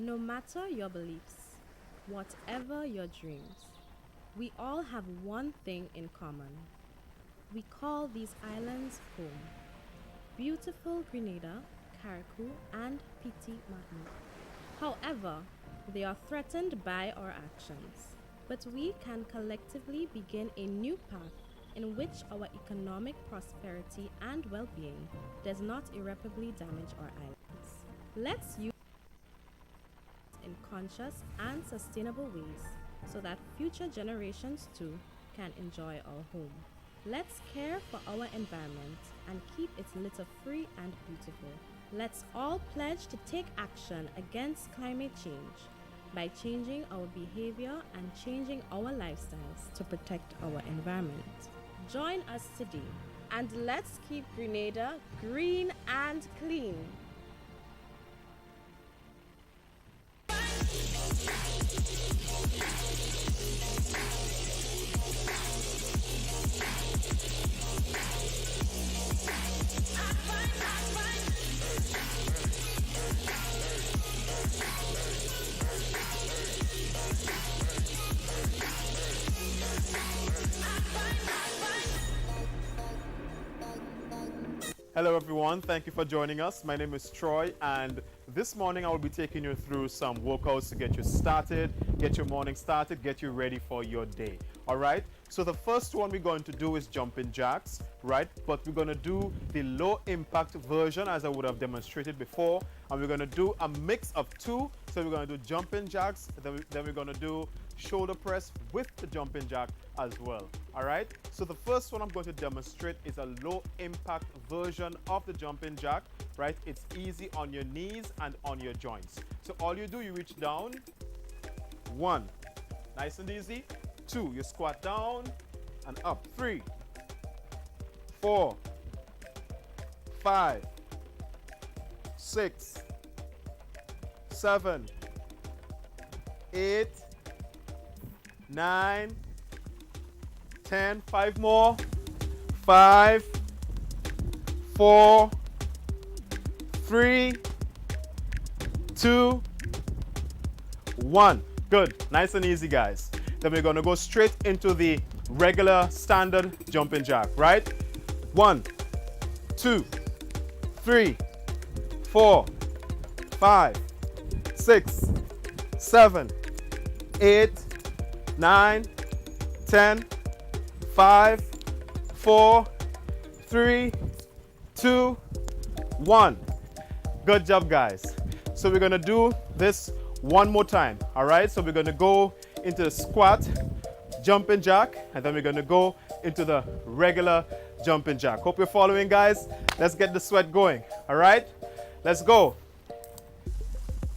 No matter your beliefs, whatever your dreams, we all have one thing in common. We call these islands home. Beautiful Grenada, Carriacou, and Petit Martinique. However, they are threatened by our actions. But we can collectively begin a new path in which our economic prosperity and well being does not irreparably damage our islands. Let's use in conscious and sustainable ways so that future generations too can enjoy our home. Let's care for our environment and keep its litter free and beautiful. Let's all pledge to take action against climate change by changing our behavior and changing our lifestyles to protect our environment. Join us today and let's keep Grenada green and clean. Hello everyone, thank you for joining us. My name is Troy and this morning I will be taking you through some workouts to get you started, get your morning started, get you ready for your day. Alright, so the first one we're going to do is jumping jacks, right? But we're going to do the low impact version as I would have demonstrated before, and we're going to do a mix of two. So we're going to do jumping jacks, then we're going to do shoulder press with the jumping jack as well. All right, so the first one I'm going to demonstrate is a low impact version of the jumping jack, right? It's easy on your knees and on your joints. So all you do, you reach down, 1, nice and easy. 2, you squat down and up. 3, 4, 5, 6, 7, 8, 9, 10, 5 more, 5, 4, 3, 2, 1. Good, nice and easy guys. Then we're gonna go straight into the regular standard jumping jack, right? 1, 2, 3, 4, 5, 6, 7, 8, 9, 10, 5, 4, 3, 2, 1. Good job, guys. So we're gonna do this one more time, all right? So we're gonna go into the squat, jumping jack, and then we're gonna go into the regular jumping jack. Hope you're following, guys. Let's get the sweat going, all right? Let's go.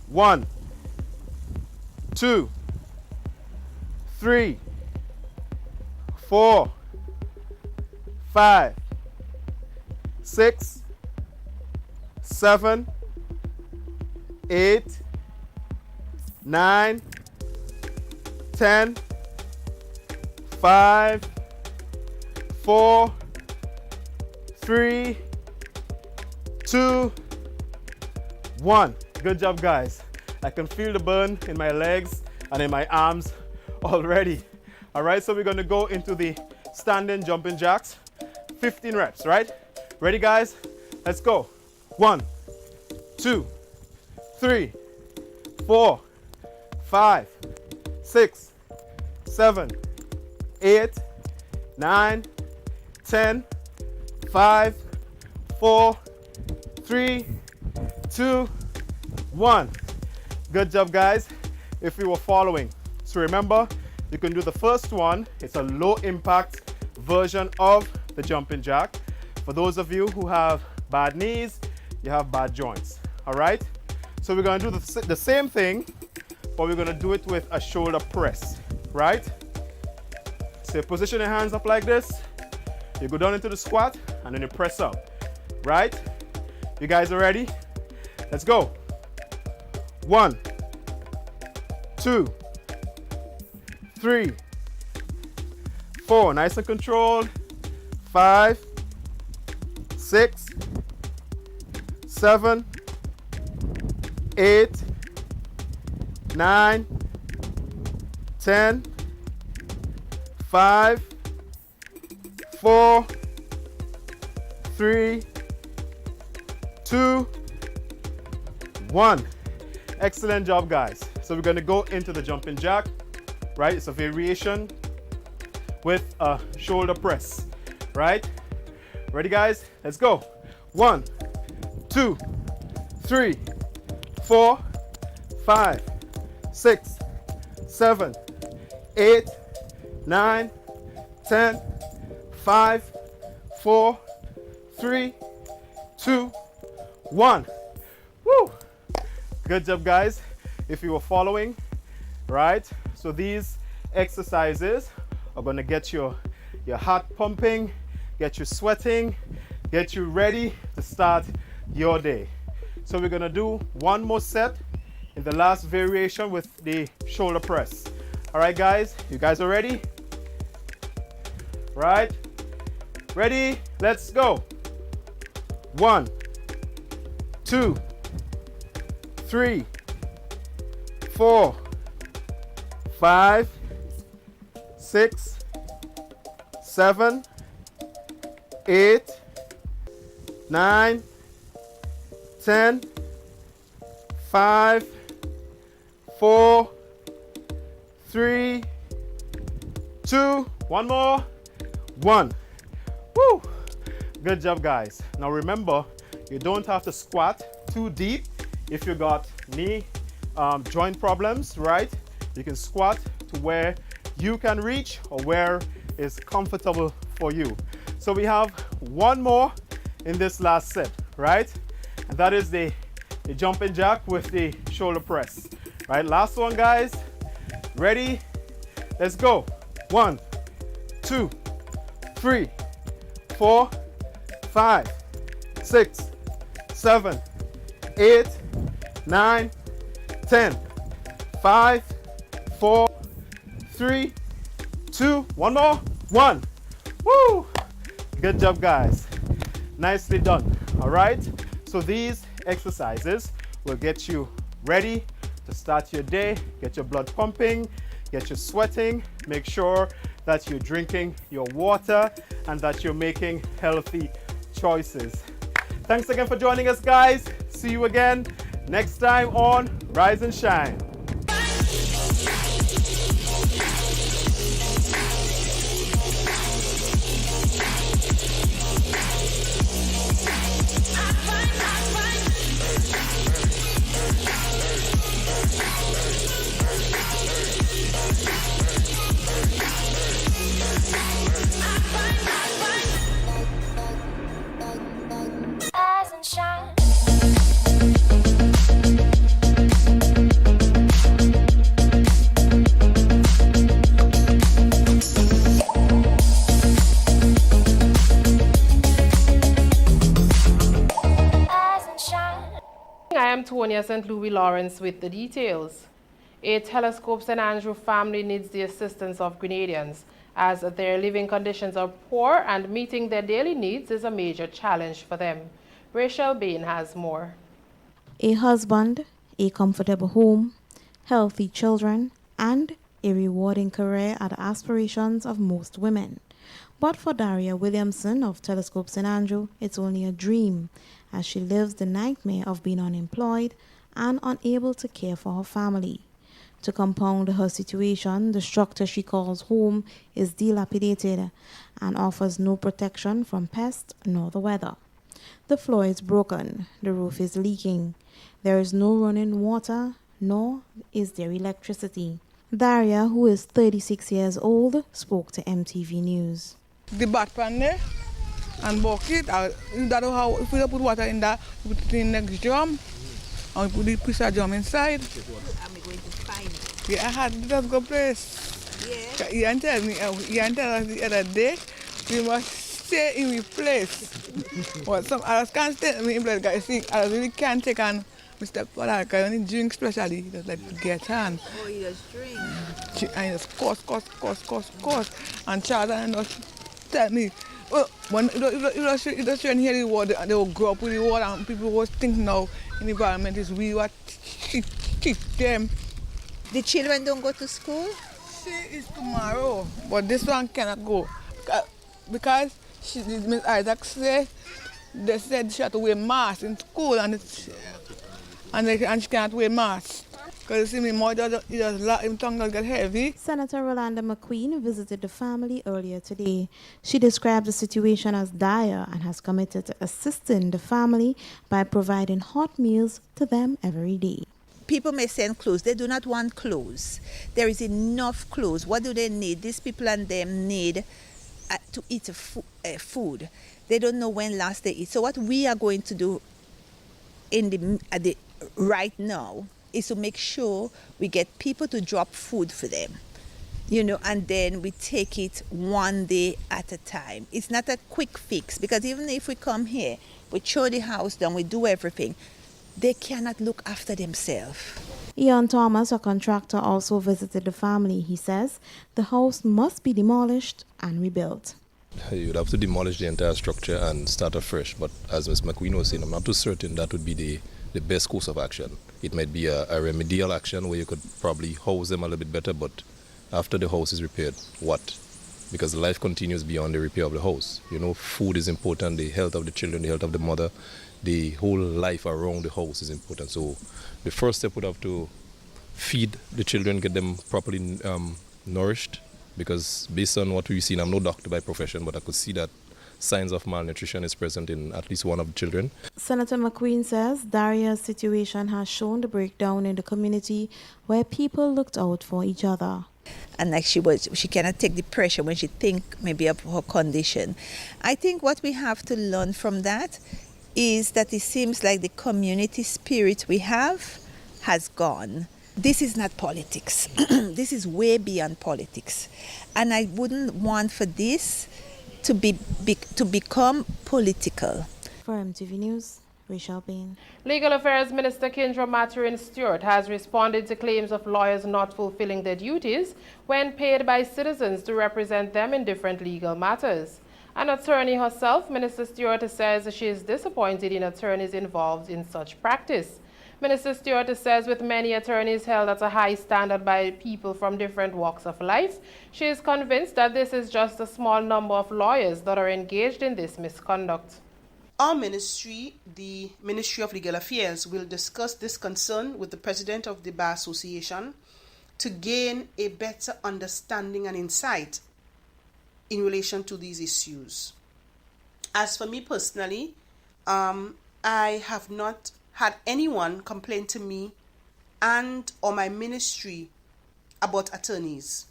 1, 2, 3, 4, 5, 6, 7, 8, 9, 10, 5, 4, 3, 2, 1. Good job, guys. I can feel the burn in my legs and in my arms already. All right, so we're going to go into the standing jumping jacks. 15 reps, right? Ready, guys? Let's go. 1, 2, 3, 4, 5, 6, 7, 8, 9, 10, 5, 4, 3, 2, 1. Good job, guys. If you were following. So remember, you can do the first one. It's a low impact version of the jumping jack. For those of you who have bad knees, you have bad joints. All right? So we're going to do the same thing, but we're going to do it with a shoulder press, right? So you position your hands up like this. You go down into the squat, and then you press up, right? You guys are ready? Let's go. 1, 2, 3, 4, nice and controlled. 5, 6, 7, 8, 9, 10, 5, 4, 3, 2, 1. Excellent job, guys. So we're going to go into the jumping jack, right? It's a variation with a shoulder press, right? Ready, guys? Let's go. 1, 2, 3, 4, 5, 6, 7, 8, 9, 10, 5, 4, 3, 2, 1. Woo! Good job, guys. If you were following, right? So these exercises are going to get your heart pumping, get you sweating, get you ready to start your day. So we're going to do one more set in the last variation with the shoulder press. All right, guys, you guys are ready? Right? Ready? Let's go. 1, 2, 3, 4, 5, 6, 7, 8, 9, 10, 5, 4, 3, 2, one more, 1. Woo! Good job, guys. Now remember, you don't have to squat too deep if you got knee joint problems, right? You can squat to where you can reach or where is comfortable for you. So we have one more in this last set, right? And that is the jumping jack with the shoulder press, right? Last one, guys. Ready? Let's go. 1, 2, 3, 4, 5, 6, 7, 8, 9, 10, 5, 4, 3, 2, one more, 1. Woo! Good job, guys. Nicely done. All right. So these exercises will get you ready to start your day, get your blood pumping, get you sweating, make sure that you're drinking your water and that you're making healthy choices. Thanks again for joining us, guys. See you again next time on Rise and Shine. Rise and shine. Rise and shine. I am Tonya St. Louis Lawrence with the details. A Telescope St. Andrew family needs the assistance of Grenadians as their living conditions are poor and meeting their daily needs is a major challenge for them. Rachel Bain has more. A husband, a comfortable home, healthy children, and a rewarding career are the aspirations of most women. But for Daria Williamson of Telescope St. Andrew, it's only a dream, as she lives the nightmare of being unemployed and unable to care for her family. To compound her situation, the structure she calls home is dilapidated and offers no protection from pests nor the weather. The floor is broken, the roof is leaking, there is no running water, nor is there electricity. Daria, who is 36 years old, spoke to MTV News. The bat pan there and bucket. That's how if we put water in that, we put it in the next drum and we put the pressure drum inside. I'm going to find it. Yeah, I had to just go place. Yeah. You tell me, you tell us the other day, we must stay in the place. But some others can't stay in the place. Guys, see, others really can't take on Mr. Polar, because when he drinks especially, he just like to get on. Oh, he does drink. And he just course. And Charles and just tell me, well, when you just hear the word, they will grow up with the word, and people will think now in the environment is we what teach them. The children don't go to school? She is tomorrow, but this one cannot go. Because Miss Isaac said, they said she had to wear mask in school and she can't wear mask. Because you see, me mother, his tongue does get heavy. Senator Rolanda McQueen visited the family earlier today. She described the situation as dire and has committed to assisting the family by providing hot meals to them every day. People may send clothes. They do not want clothes. There is enough clothes. What do they need? These people and them need to eat food. They don't know when last they eat. So what we are going to do right now is to make sure we get people to drop food for them, and then we take it one day at a time. It's not a quick fix, because even if we come here, we throw the house down, we do everything, they cannot look after themselves. Ian Thomas, a contractor, also visited the family. He says the house must be demolished and rebuilt. You'd have to demolish the entire structure and start afresh, but as Ms. McQueen was saying, I'm not too certain that would be the best course of action. It might be a remedial action where you could probably house them a little bit better, but after the house is repaired, what? Because life continues beyond the repair of the house. Food is important, the health of the children, the health of the mother, the whole life around the house is important. So the first step would have to feed the children, get them properly nourished, because based on what we've seen, I'm no doctor by profession, but I could see that signs of malnutrition is present in at least one of the children. Senator McQueen says Daria's situation has shown the breakdown in the community where people looked out for each other. And like she cannot take the pressure when she think maybe of her condition. I think what we have to learn from that is that it seems like the community spirit we have has gone. This is not politics. This is way beyond politics. And I wouldn't want for this to become political. For MTV News, Rachel Bain. Legal Affairs Minister Kendra Maturin Stewart has responded to claims of lawyers not fulfilling their duties when paid by citizens to represent them in different legal matters. An attorney herself, Minister Stewart says she is disappointed in attorneys involved in such practice. Minister Stewart says with many attorneys held at a high standard by people from different walks of life, she is convinced that this is just a small number of lawyers that are engaged in this misconduct. Our ministry, the Ministry of Legal Affairs, will discuss this concern with the President of the Bar Association to gain a better understanding and insight in relation to these issues. As for me personally, I have not had anyone complain to me and or my ministry about attorneys.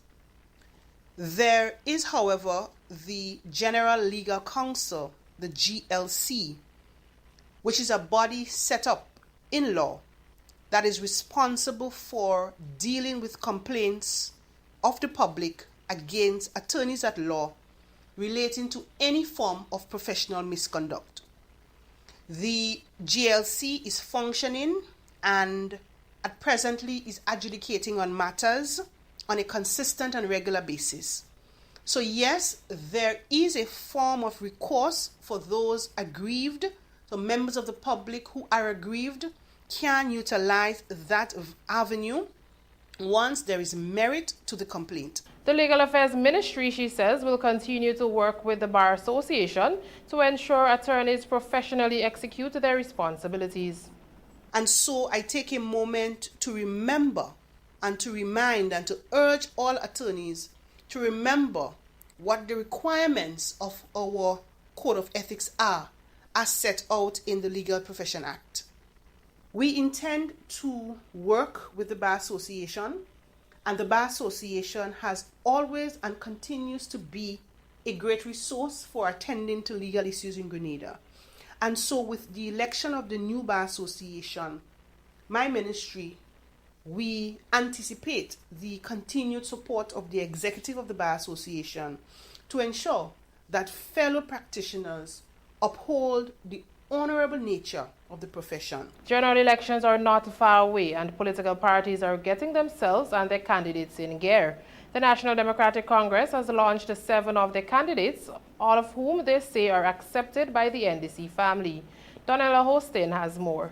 There is, however, the General Legal Council, the GLC, which is a body set up in law that is responsible for dealing with complaints of the public against attorneys at law relating to any form of professional misconduct. The GLC is functioning and at presently is adjudicating on matters on a consistent and regular basis. So yes, there is a form of recourse for those aggrieved. So members of the public who are aggrieved can utilize that avenue once there is merit to the complaint. The Legal Affairs Ministry, she says, will continue to work with the Bar Association to ensure attorneys professionally execute their responsibilities. And so I take a moment to remember and to remind and to urge all attorneys to remember what the requirements of our Code of Ethics are as set out in the Legal Profession Act. We intend to work with the Bar Association, and the Bar Association has always and continues to be a great resource for attending to legal issues in Grenada. And so with the election of the new Bar Association, my ministry, we anticipate the continued support of the executive of the Bar Association to ensure that fellow practitioners uphold the honorable nature of the profession. General elections are not far away, and political parties are getting themselves and their candidates in gear. The National Democratic Congress has launched 7 of their candidates, all of whom they say are accepted by the NDC family. Donella Hostin has more.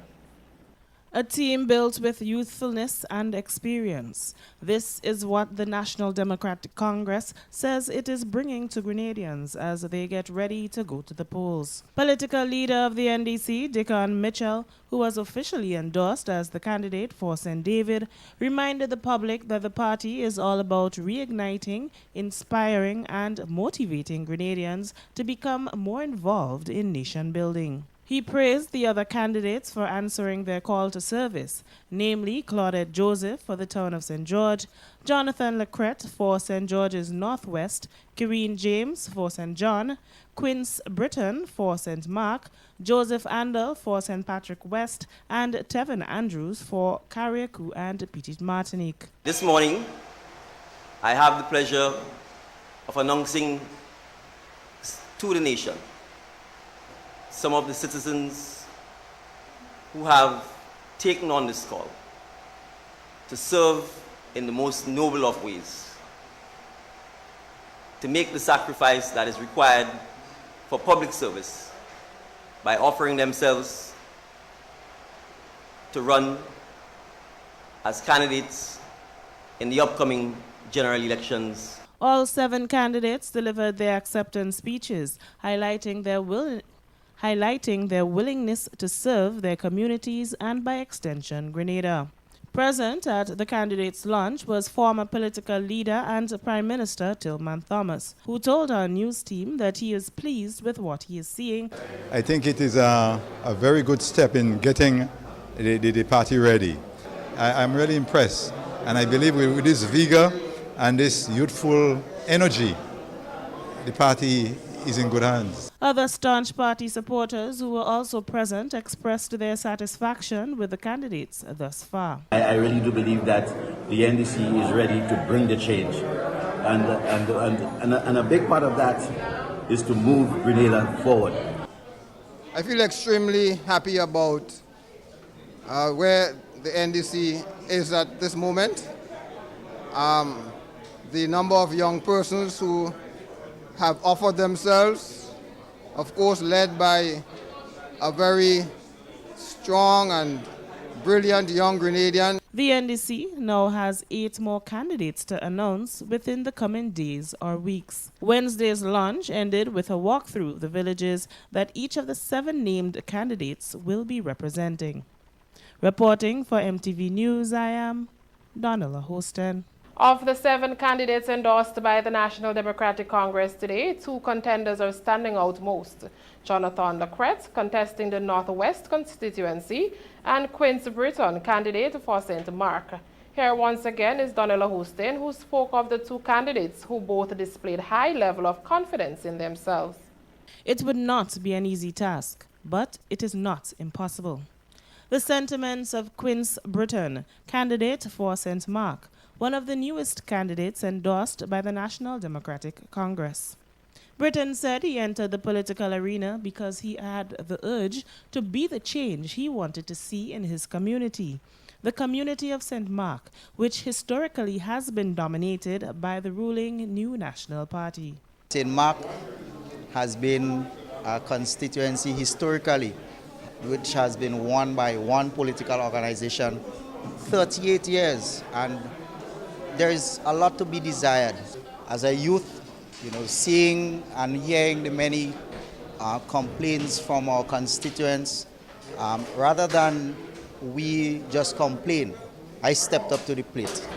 A team built with youthfulness and experience. This is what the National Democratic Congress says it is bringing to Grenadians as they get ready to go to the polls. Political leader of the NDC, Dickon Mitchell, who was officially endorsed as the candidate for St. David, reminded the public that the party is all about reigniting, inspiring, and motivating Grenadians to become more involved in nation building. He praised the other candidates for answering their call to service, namely Claudette Joseph for the town of St. George, Jonathan Lecrette for St. George's Northwest, Kireen James for St. John, Quince Britton for St. Mark, Joseph Andel for St. Patrick West, and Tevin Andrews for Carriacou and Petite Martinique. This morning, I have the pleasure of announcing to the nation some of the citizens who have taken on this call to serve in the most noble of ways, to make the sacrifice that is required for public service by offering themselves to run as candidates in the upcoming general elections. All 7 candidates delivered their acceptance speeches, highlighting their willingness to serve their communities and, by extension, Grenada. Present at the candidates' lunch was former political leader and Prime Minister Tillman Thomas, who told our news team that he is pleased with what he is seeing. I think it is a very good step in getting the party ready. I'm really impressed, and I believe with this vigor and this youthful energy, the party is in good hands. Other staunch party supporters who were also present expressed their satisfaction with the candidates thus far. I really do believe that the NDC is ready to bring the change. And a big part of that is to move Grenada forward. I feel extremely happy about where the NDC is at this moment. The number of young persons who have offered themselves, of course led by a very strong and brilliant young Grenadian. The NDC now has 8 more candidates to announce within the coming days or weeks. Wednesday's launch ended with a walk through the villages that each of the 7 named candidates will be representing. Reporting for MTV News, I am Donella Hostin. Of the 7 candidates endorsed by the National Democratic Congress today, 2 contenders are standing out most. Jonathan Lecrette, contesting the Northwest constituency, and Quince Britton, candidate for St. Mark. Here once again is Donella Hostin, who spoke of the 2 candidates who both displayed high level of confidence in themselves. It would not be an easy task, but it is not impossible. The sentiments of Quince Britton, candidate for St. Mark, one of the newest candidates endorsed by the National Democratic Congress. Britton said he entered the political arena because he had the urge to be the change he wanted to see in his community, the community of St. Mark, which historically has been dominated by the ruling New National Party. St. Mark has been a constituency historically which has been won by one political organization 38 years, and there is a lot to be desired. As a youth, seeing and hearing the many complaints from our constituents, rather than we just complain, I stepped up to the plate.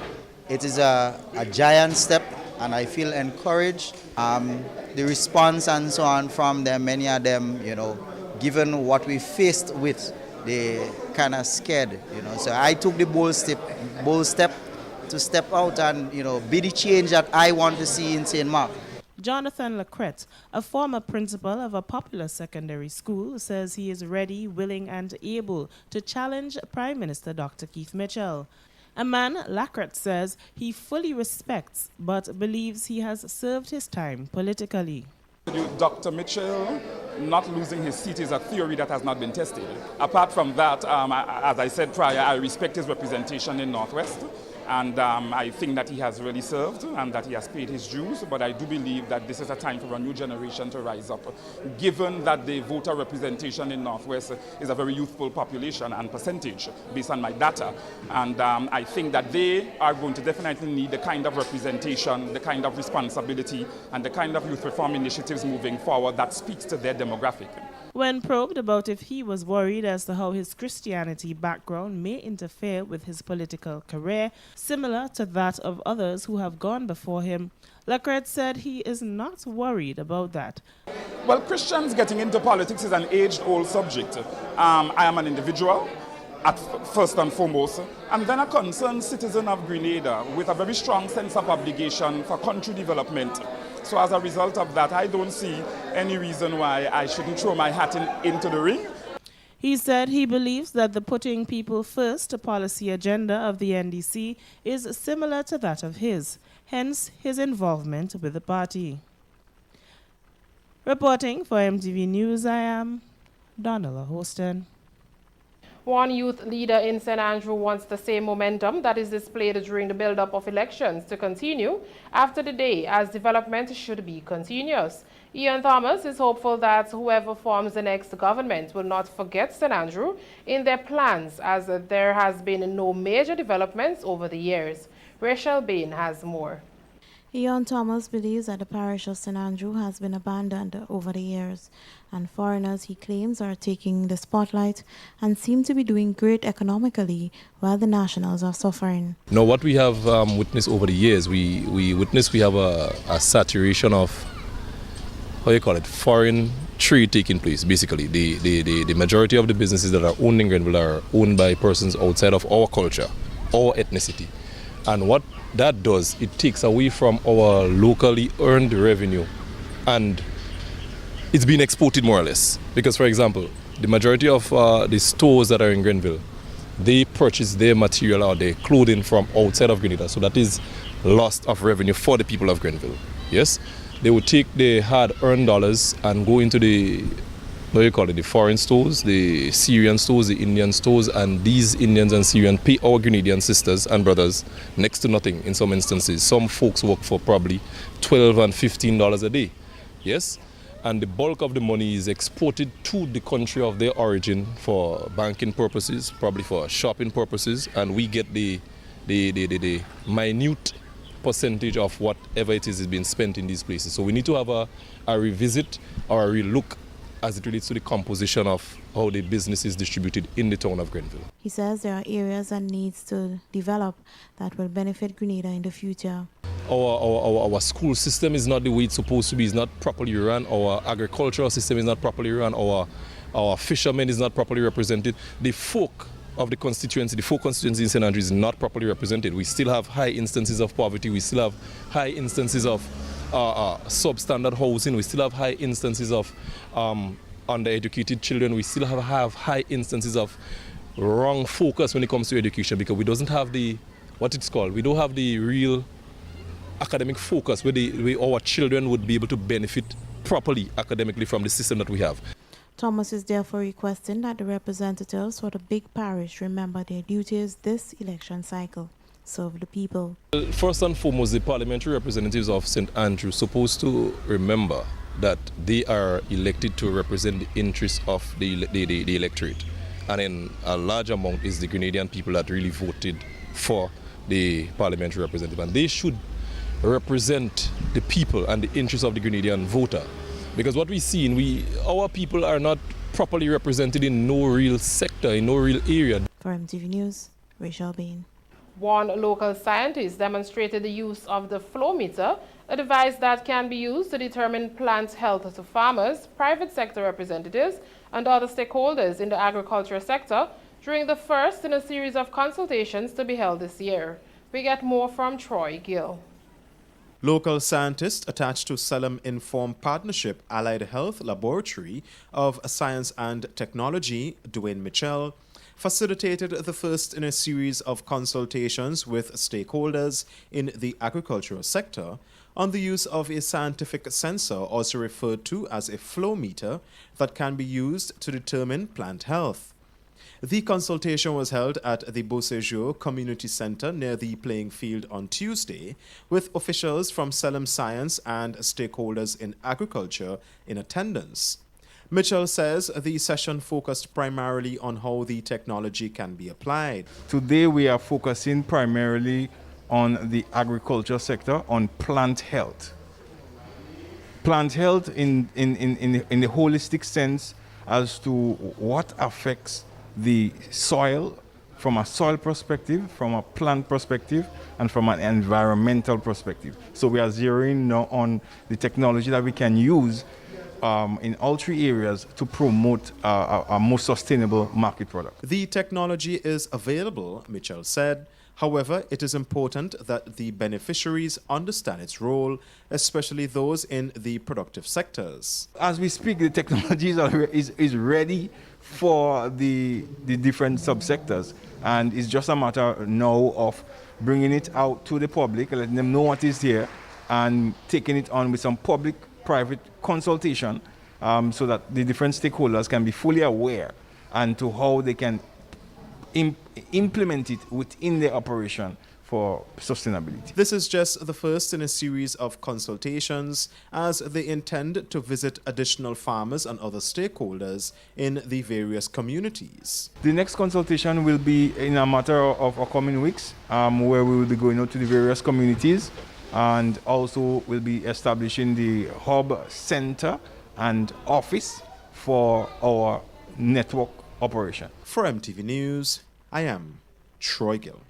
It is a giant step, and I feel encouraged. The response and so on from them, many of them, given what we faced with, they kind of scared, So I took the bold step to step out and, be the change that I want to see in St. Mark. Jonathan Lecrette, a former principal of a popular secondary school, says he is ready, willing, and able to challenge Prime Minister Dr. Keith Mitchell. A man, Lecrette says, he fully respects but believes he has served his time politically. Dr. Mitchell not losing his seat is a theory that has not been tested. Apart from that, as I said prior, I respect his representation in Northwest. And I think that he has really served and that he has paid his dues, but I do believe that this is a time for a new generation to rise up, given that the voter representation in Northwest is a very youthful population and percentage based on my data. And I think that they are going to definitely need the kind of representation, the kind of responsibility, and the kind of youth reform initiatives moving forward that speaks to their demographic. When probed about if he was worried as to how his Christianity background may interfere with his political career, similar to that of others who have gone before him, Lacret said he is not worried about that. Well, Christians getting into politics is an age-old subject. I am an individual, first and foremost, and then a concerned citizen of Grenada with a very strong sense of obligation for country development. So as a result of that, I don't see any reason why I shouldn't throw my hat into the ring. He said he believes that the putting people first policy agenda of the NDC is similar to that of his, hence his involvement with the party. Reporting for MTV News, I am Donella Hoston. One youth leader in St. Andrew wants the same momentum that is displayed during the build-up of elections to continue after the day, as development should be continuous. Ian Thomas is hopeful that whoever forms the next government will not forget St. Andrew in their plans, as there has been no major developments over the years. Rachel Bain has more. Ian Thomas believes that the parish of St. Andrew has been abandoned over the years, and foreigners, he claims, are taking the spotlight and seem to be doing great economically while the nationals are suffering. Now, what we have witnessed over the years, we have a saturation of, foreign trade taking place. Basically, the majority of the businesses that are owned in Grenville are owned by persons outside of our culture, our ethnicity. And what that does, it takes away from our locally earned revenue, and it's being exported more or less. Because, for example, the majority of the stores that are in Grenville, they purchase their material or their clothing from outside of Grenada. So that is loss of revenue for the people of Grenville. Yes, they would take the hard-earned dollars and go into the the foreign stores, the Syrian stores, the Indian stores, and these Indians and Syrians pay our Grenadian sisters and brothers next to nothing in some instances. Some folks work for probably $12 and $15 a day. Yes? And the bulk of the money is exported to the country of their origin for banking purposes, probably for shopping purposes, and we get the minute percentage of whatever it is being spent in these places. So we need to have a revisit or a relook as it relates to the composition of how the business is distributed in the town of Grenville. He says there are areas that needs to develop that will benefit Grenada in the future. Our school system is not the way it's supposed to be. It's not properly run. Our agricultural system is not properly run. Our fishermen is not properly represented. The folk of the constituency in St. Andrews is not properly represented. We still have high instances of poverty. We still have high instances of substandard housing. We still have high instances of undereducated children. We still have high instances of wrong focus when it comes to education, because we don't have the we don't have the real academic focus where our children would be able to benefit properly academically from the system that we have. Thomas is therefore requesting that the representatives for the big parish remember their duties this election cycle. Serve the people. First and foremost, the parliamentary representatives of St. Andrew supposed to remember that they are elected to represent the interests of the electorate. And in a large amount is the Grenadian people that really voted for the parliamentary representative. And they should represent the people and the interests of the Grenadian voter. Because what we see, our people are not properly represented in no real sector, in no real area. For MTV News, Rachel Bain. One local scientist demonstrated the use of the flow meter, a device that can be used to determine plant health to farmers, private sector representatives, and other stakeholders in the agriculture sector during the first in a series of consultations to be held this year. We get more from Troy Gill. Local scientists attached to Salem Informed Partnership Allied Health Laboratory of Science and Technology, Dwayne Mitchell, facilitated the first in a series of consultations with stakeholders in the agricultural sector on the use of a scientific sensor, also referred to as a flow meter, that can be used to determine plant health. The consultation was held at the Beauséjour Community Center near the playing field on Tuesday, with officials from Salem Science and stakeholders in agriculture in attendance. Mitchell says the session focused primarily on how the technology can be applied. Today we are focusing primarily on the agriculture sector, on plant health. Plant health in the holistic sense as to what affects the soil from a soil perspective, from a plant perspective, and from an environmental perspective. So we are zeroing now on the technology that we can use in all three areas to promote a more sustainable market product. The technology is available, Mitchell said. However, it is important that the beneficiaries understand its role, especially those in the productive sectors. As we speak, the technology is ready for the different subsectors, and it's just a matter now of bringing it out to the public, letting them know what is here, and taking it on with some public-private consultation so that the different stakeholders can be fully aware and to how they can implement it within their operation for sustainability. This is just the first in a series of consultations, as they intend to visit additional farmers and other stakeholders in the various communities. The next consultation will be in a matter of coming weeks, where we will be going out to the various communities, and also will be establishing the hub center and office for our network operation. For MTV News, I am Troy Gill.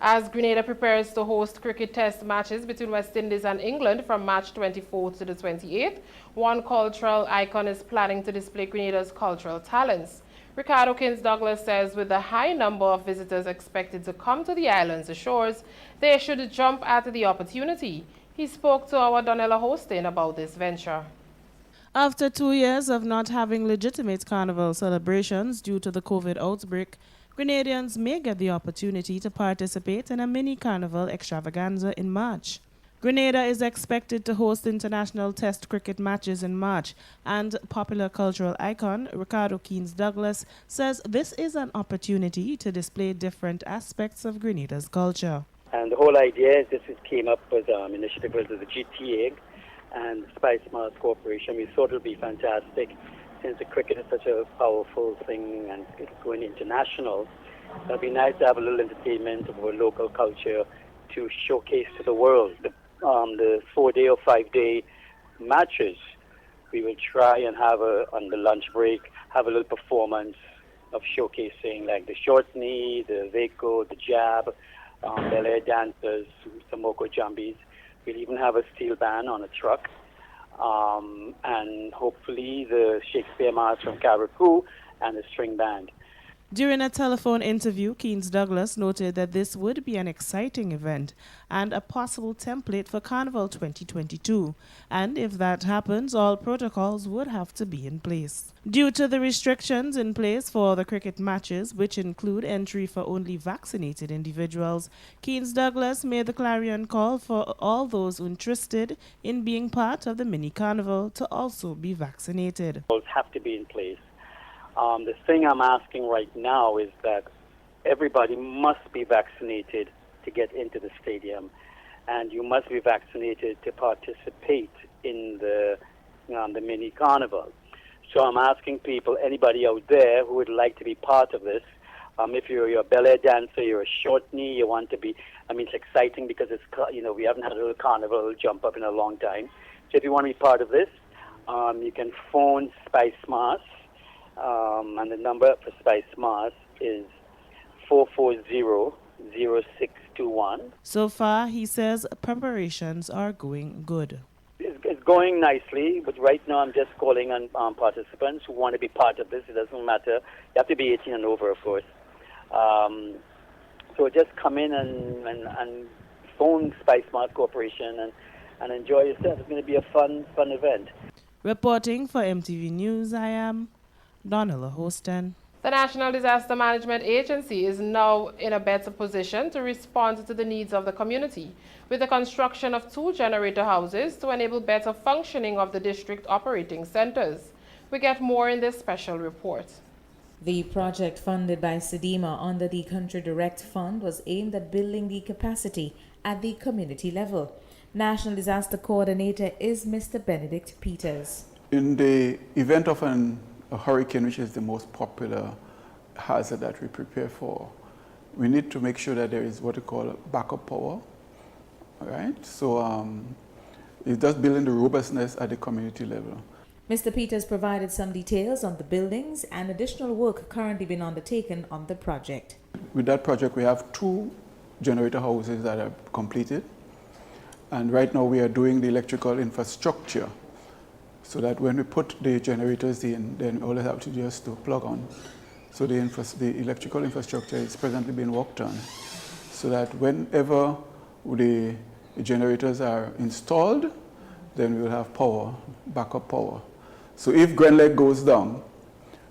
As Grenada prepares to host cricket test matches between West Indies and England from March 24th to the 28th, one cultural icon is planning to display Grenada's cultural talents. Ricardo Kins-Douglas says with the high number of visitors expected to come to the island's shores, they should jump at the opportunity. He spoke to our Donella Hostin about this venture. After 2 years of not having legitimate carnival celebrations due to the COVID outbreak, Grenadians may get the opportunity to participate in a mini carnival extravaganza in March. Grenada is expected to host international test cricket matches in March, and popular cultural icon Ricardo Kins-Douglas says this is an opportunity to display different aspects of Grenada's culture. And the whole idea is this came up with an initiative with the GTA and Spice Mars Corporation. We thought it would be fantastic, since the cricket is such a powerful thing and it's going international. It would be nice to have a little entertainment of our local culture to showcase to the world. The 4-day or 5-day matches, we will try and have on the lunch break, have a little performance of showcasing like the short knee, the Veko, the jab, ballet dancers, some Moko Jambis. We'll even have a steel band on a truck. And hopefully the Shakespeare Mass from Carriacou and the string band. During a telephone interview, Kins-Douglas noted that this would be an exciting event and a possible template for Carnival 2022. And if that happens, all protocols would have to be in place. Due to the restrictions in place for the cricket matches, which include entry for only vaccinated individuals, Kins-Douglas made the clarion call for all those interested in being part of the mini carnival to also be vaccinated. Have to be in place. The thing I'm asking right now is that everybody must be vaccinated to get into the stadium, and you must be vaccinated to participate in the mini carnival. So I'm asking people, anybody out there who would like to be part of this, if you're a ballet dancer, you're a short knee, you want to be, it's exciting because it's, we haven't had a little carnival jump up in a long time. So if you want to be part of this, you can phone Spice Mars. And the number for Spice Mars is 440-0621. So far, he says preparations are going good. It's going nicely, but right now I'm just calling on participants who want to be part of this. It doesn't matter. You have to be 18 and over, of course. So just come in and phone Spice Mars Corporation and enjoy yourself. It's going to be a fun event. Reporting for MTV News, I am Donella Hostin. The National Disaster Management Agency is now in a better position to respond to the needs of the community with the construction of 2 generator houses to enable better functioning of the district operating centers. We get more in this special report. The project funded by SEDIMA under the Country Direct Fund was aimed at building the capacity at the community level. National Disaster Coordinator is Mr. Benedict Peters. In the event of a hurricane, which is the most popular hazard that we prepare for, we need to make sure that there is what we call backup power. All right? So it's just building the robustness at the community level. Mr. Peters provided some details on the buildings and additional work currently being undertaken on the project. With that project, we have 2 generator houses that are completed. And right now we are doing the electrical infrastructure so that when we put the generators in, then all we have to do is to plug on. So the electrical infrastructure is presently being worked on so that whenever the generators are installed, then we will have power, backup power. So if Grand Lake goes down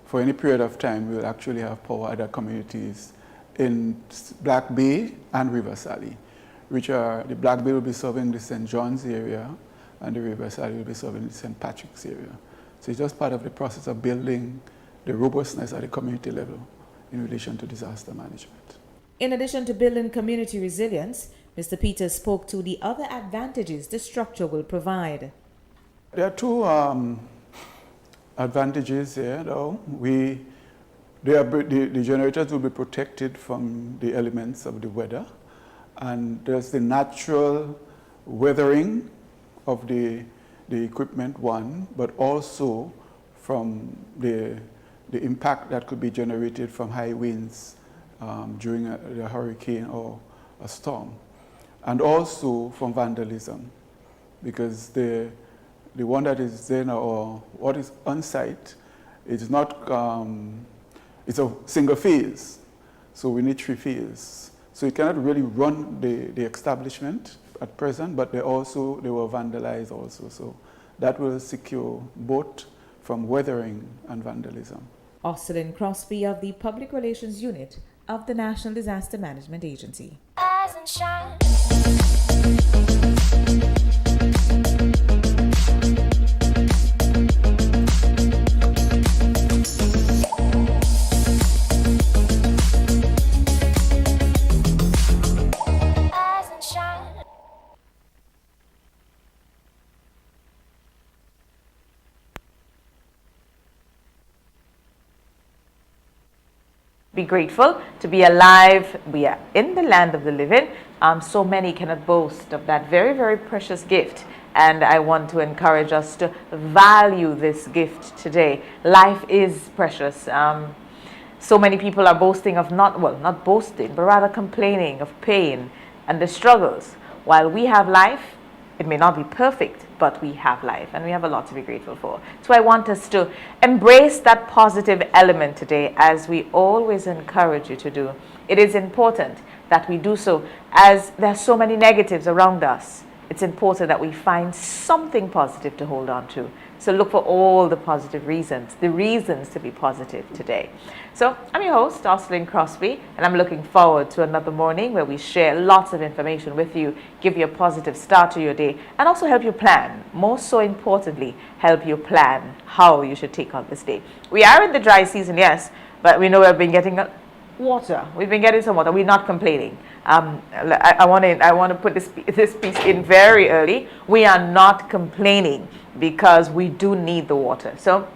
for any period of time, we will actually have power at our communities in Black Bay and River Sally, which are, the Black Bay will be serving the St. John's area and the River Sally will be serving the St. Patrick's area. So it's just part of the process of building the robustness at the community level in relation to disaster management. In addition to building community resilience, Mr. Peters spoke to the other advantages the structure will provide. There are 2 advantages here, though. The generators will be protected from the elements of the weather, and there's the natural weathering of the equipment, one, but also from the impact that could be generated from high winds during a hurricane or a storm, and also from vandalism, because the one that is there now, or what is on site, is not, it's a single phase, so we need 3 phases. So you cannot really run the establishment at present, but they were vandalized also. So that will secure both from weathering and vandalism. Austin Crosby of the Public Relations Unit of the National Disaster Management Agency. Rise and shine. Be grateful to be alive. We are in the land of the living. So many cannot boast of that very, very precious gift. And I want to encourage us to value this gift today. Life is precious. So many people are boasting of not boasting, but rather complaining of pain and the struggles. While we have life, it may not be perfect, but we have life and we have a lot to be grateful for. So I want us to embrace that positive element today, as we always encourage you to do. It is important that we do so, as there are so many negatives around us. It's important that we find something positive to hold on to. So look for all the positive reasons, the reasons to be positive today. So I'm your host, Austin Crosby, and I'm looking forward to another morning where we share lots of information with you, give you a positive start to your day, and also help you plan. Most so importantly, help you plan how you should take on this day. We are in the dry season, yes, but we know we've been getting water. We've been getting some water. We're not complaining. I want to put this piece in very early. We are not complaining because we do need the water. So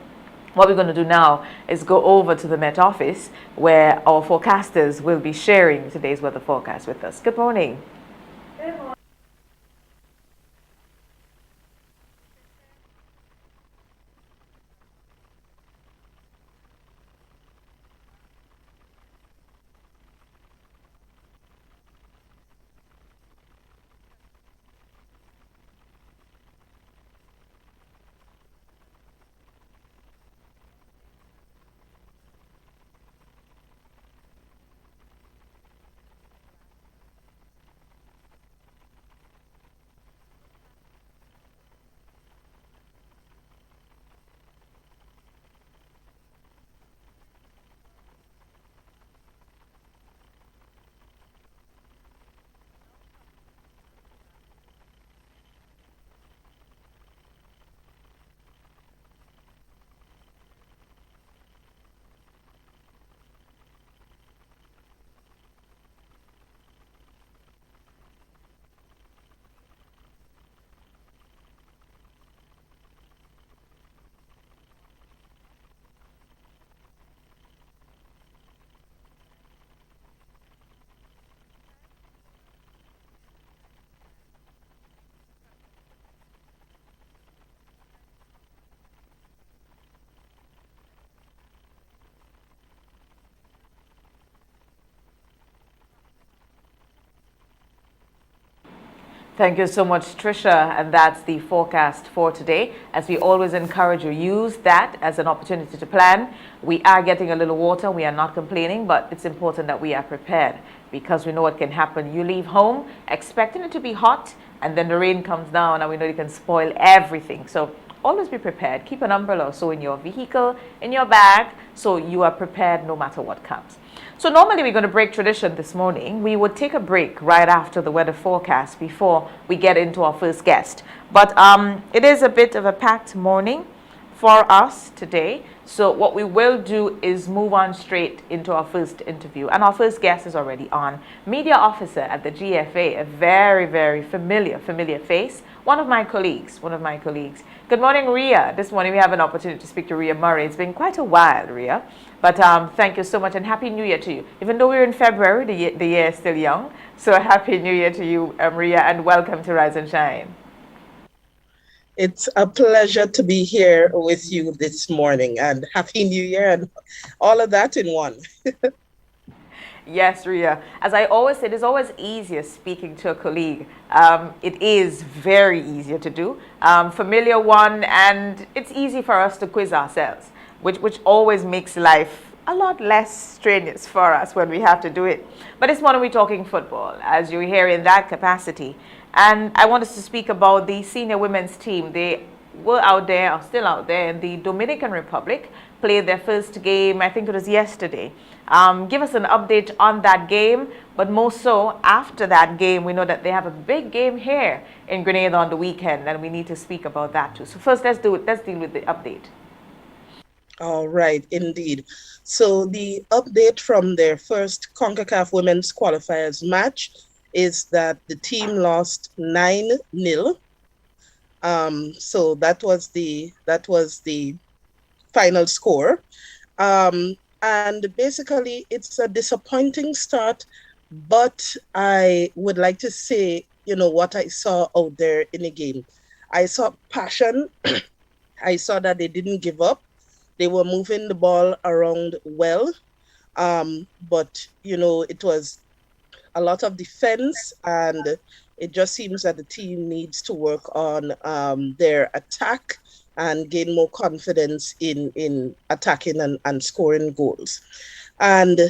what we're going to do now is go over to the Met Office, where our forecasters will be sharing today's weather forecast with us. Good morning. Good morning. Thank you so much, Tricia. And that's the forecast for today. As we always encourage you, use that as an opportunity to plan. We are getting a little water. We are not complaining, but it's important that we are prepared because we know what can happen. You leave home expecting it to be hot, and then the rain comes down, and we know it can spoil everything. So always be prepared. Keep an umbrella or so in your vehicle, in your bag, so you are prepared no matter what comes. So normally we're going to break tradition this morning. We would take a break right after the weather forecast before we get into our first guest. But it is a bit of a packed morning for us today. So what we will do is move on straight into our first interview. And our first guest is already on. Media officer at the GFA, a very, very familiar face. One of my colleagues. Good morning, Ria. This morning we have an opportunity to speak to Ria Murray. It's been quite a while, Ria. But thank you so much, and Happy New Year to you. Even though we're in February, the year is still young. So Happy New Year to you, Ria, and welcome to Rise and Shine. It's a pleasure to be here with you this morning, and Happy New Year and all of that in one. Yes, Ria. As I always say, it is always easier speaking to a colleague. It is very easier to do. Familiar one, and it's easy for us to quiz ourselves, which always makes life a lot less strenuous for us when we have to do it. But this morning we're talking football, as you hear in that capacity. And I want us to speak about the senior women's team. They were out there, are still out there in the Dominican Republic, played their first game, I think it was yesterday. Give us an update on that game, but more so after that game, we know that they have a big game here in Grenada on the weekend, and we need to speak about that too. So first, let's deal with the update. All right, indeed. So the update from their first CONCACAF Women's Qualifiers match is that the team lost 9-0. So that was the final score. And basically it's a disappointing start, but I would like to say, what I saw out there in the game. I saw passion. I saw that they didn't give up. They were moving the ball around well, but, it was a lot of defense, and it just seems that the team needs to work on their attack and gain more confidence in attacking and scoring goals. And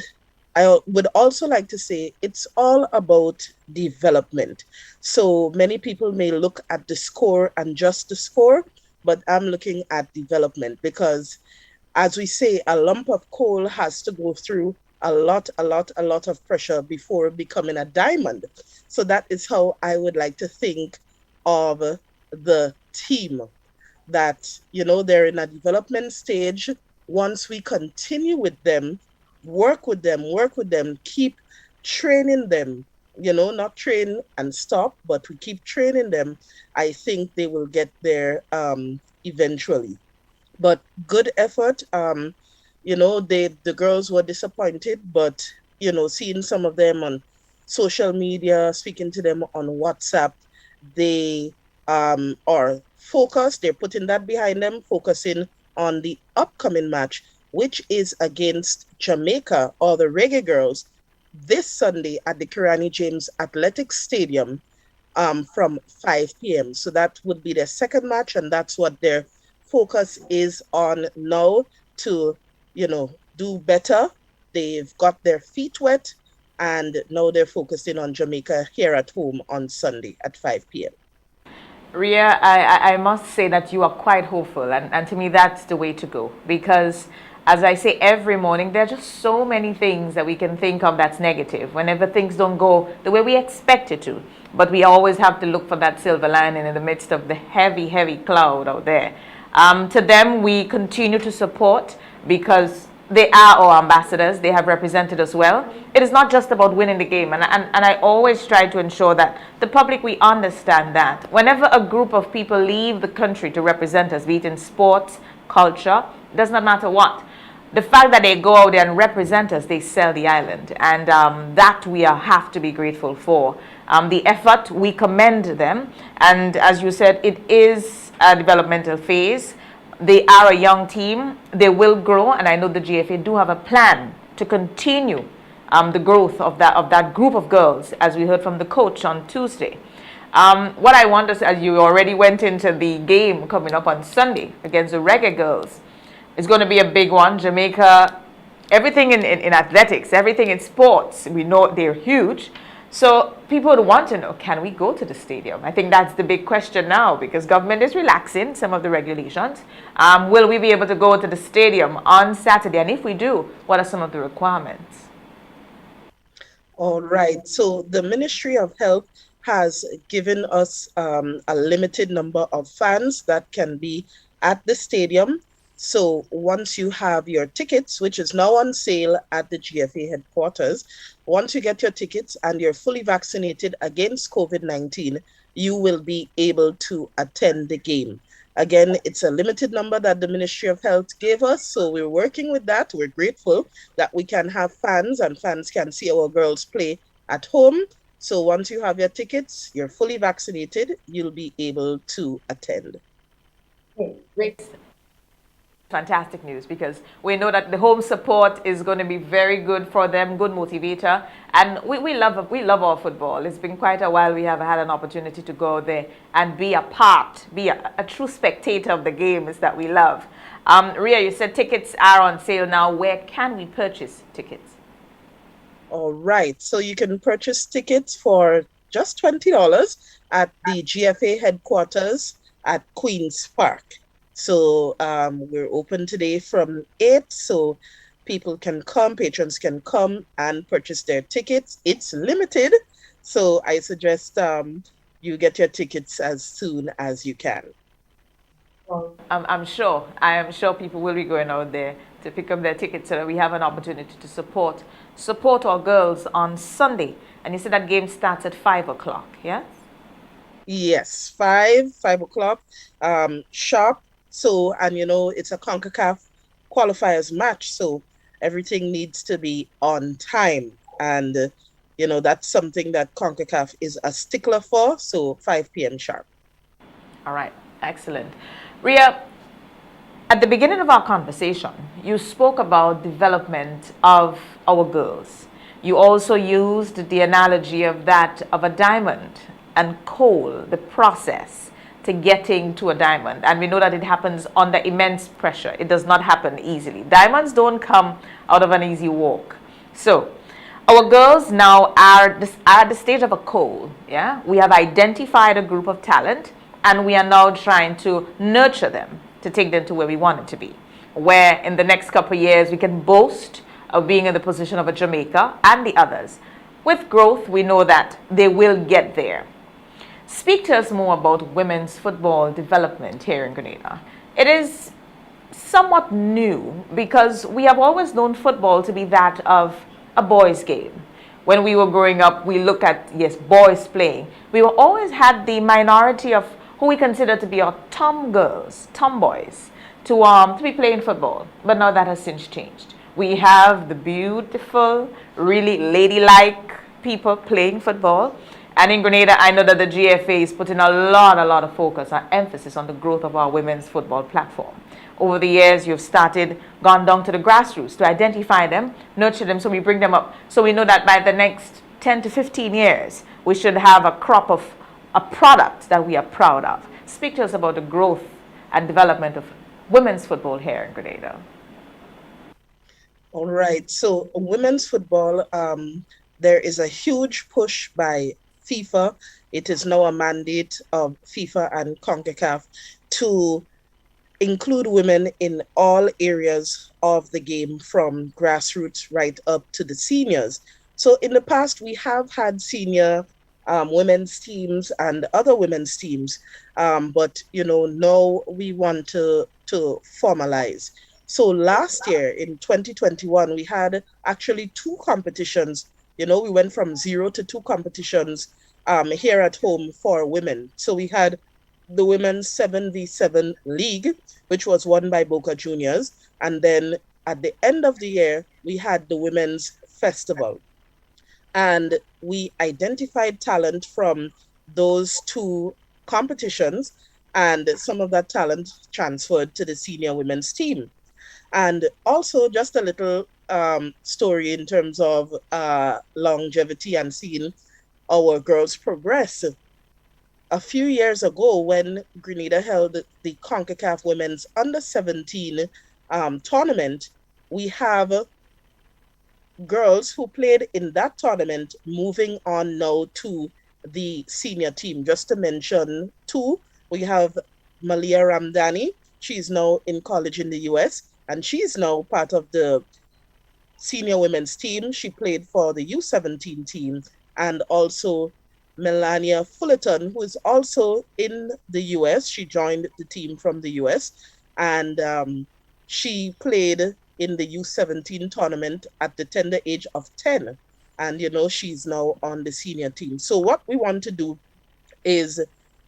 I would also like to say it's all about development. So many people may look at the score and just the score, but I'm looking at development because, as we say, a lump of coal has to go through a lot of pressure before becoming a diamond. So that is how I would like to think of the team, that, they're in a development stage. Once we continue with them, work with them, keep training them, not train and stop, but we keep training them, I think they will get there eventually. But good effort. The girls were disappointed, but, seeing some of them on social media, speaking to them on WhatsApp, they are focused. They're putting that behind them, focusing on the upcoming match, which is against Jamaica, or the Reggae Girls, this Sunday at the Kirani James Athletic Stadium from 5 p.m. So that would be their second match, and that's what their focus is on now, to, do better. They've got their feet wet, and now they're focusing on Jamaica here at home on Sunday at 5 p.m. Ria, I must say that you are quite hopeful, and to me that's the way to go, because as I say every morning, there are just so many things that we can think of that's negative whenever things don't go the way we expect it to. But we always have to look for that silver lining in the midst of the heavy cloud out there. To them, we continue to support because they are our ambassadors. They have represented us well. It is not just about winning the game. And I always try to ensure that the public, we understand that. Whenever a group of people leave the country to represent us, be it in sports, culture, does not matter what. The fact that they go out there and represent us, they sell the island. And that we have to be grateful for. The effort, we commend them. And as you said, it is a developmental phase. They are a young team. They will grow, and I know the GFA do have a plan to continue the growth of that group of girls, as we heard from the coach on Tuesday. What I wonder is, as you already went into the game coming up on Sunday against the Reggae Girls, it's going to be a big one. Jamaica, everything in athletics, everything in sports, we know they're huge. So people would want to know, can we go to the stadium? I think that's the big question now, because government is relaxing some of the regulations. Will we be able to go to the stadium on Saturday? And if we do, what are some of the requirements? All right. So the Ministry of Health has given us a limited number of fans that can be at the stadium. So once you have your tickets, which is now on sale at the GFA headquarters, once you get your tickets and you're fully vaccinated against COVID-19, you will be able to attend the game. Again, it's a limited number that the Ministry of Health gave us, so we're working with that. We're grateful that we can have fans and fans can see our girls play at home. So once you have your tickets, you're fully vaccinated, you'll be able to attend. Great. Fantastic news, because we know that the home support is going to be very good for them, good motivator, and we love our football. It's been quite a while we have had an opportunity to go there and be a part, be a true spectator of the games that we love. Ria, you said tickets are on sale now. Where can we purchase tickets? All right, so you can purchase tickets for just $20 at the GFA headquarters at Queen's Park. So we're open today from 8, so people can come, patrons can come and purchase their tickets. It's limited, so I suggest you get your tickets as soon as you can. I am sure people will be going out there to pick up their tickets so that we have an opportunity to support our girls on Sunday. And you said that game starts at 5 o'clock, yeah? Yes, 5 o'clock sharp. So, and it's a CONCACAF qualifiers match, so everything needs to be on time. And, that's something that CONCACAF is a stickler for, so 5 p.m. sharp. All right, excellent. Ria, at the beginning of our conversation, you spoke about development of our girls. You also used the analogy of a diamond and coal, the process to getting to a diamond. And we know that it happens under immense pressure. It does not happen easily. Diamonds don't come out of an easy walk. So our girls now are at the stage of a coal. Yeah, we have identified a group of talent, and we are now trying to nurture them to take them to where we want it to be, where in the next couple of years we can boast of being in the position of a Jamaica and the others. With growth, we know that they will get there. Speak to us more about women's football development here in Grenada. It is somewhat new because we have always known football to be that of a boys' game. When we were growing up, we look at, yes, boys playing. We were always had the minority of who we consider to be our tomboys, to be playing football. But now that has since changed. We have the beautiful, really ladylike people playing football. And in Grenada, I know that the GFA is putting a lot of focus and emphasis on the growth of our women's football platform. Over the years, you've gone down to the grassroots to identify them, nurture them, so we bring them up. So we know that by the next 10 to 15 years, we should have a crop of a product that we are proud of. Speak to us about the growth and development of women's football here in Grenada. All right, so women's football, there is a huge push by FIFA. It is now a mandate of FIFA and CONCACAF to include women in all areas of the game, from grassroots right up to the seniors. So in the past, we have had senior women's teams and other women's teams, but now we want to formalize. So last year in 2021, we had actually 2 competitions. We went from 0 to 2 competitions here at home for women. So we had the women's 7v7 league, which was won by Boca Juniors. And then at the end of the year, we had the women's festival. And we identified talent from those 2 competitions, and some of that talent transferred to the senior women's team. And also just a little story in terms of longevity and seeing our girls progress. a few years ago when Grenada held the CONCACAF Women's Under-17 tournament, we have girls who played in that tournament moving on now to the senior team. Just to mention two, we have Malia Ramdani. She's now in college in the US, and she's now part of the senior women's team. She played for the U17 team, and also Melania Fullerton, who is also in the US. She joined the team from the US, and she played in the U17 tournament at the tender age of 10. And, she's now on the senior team. So what we want to do is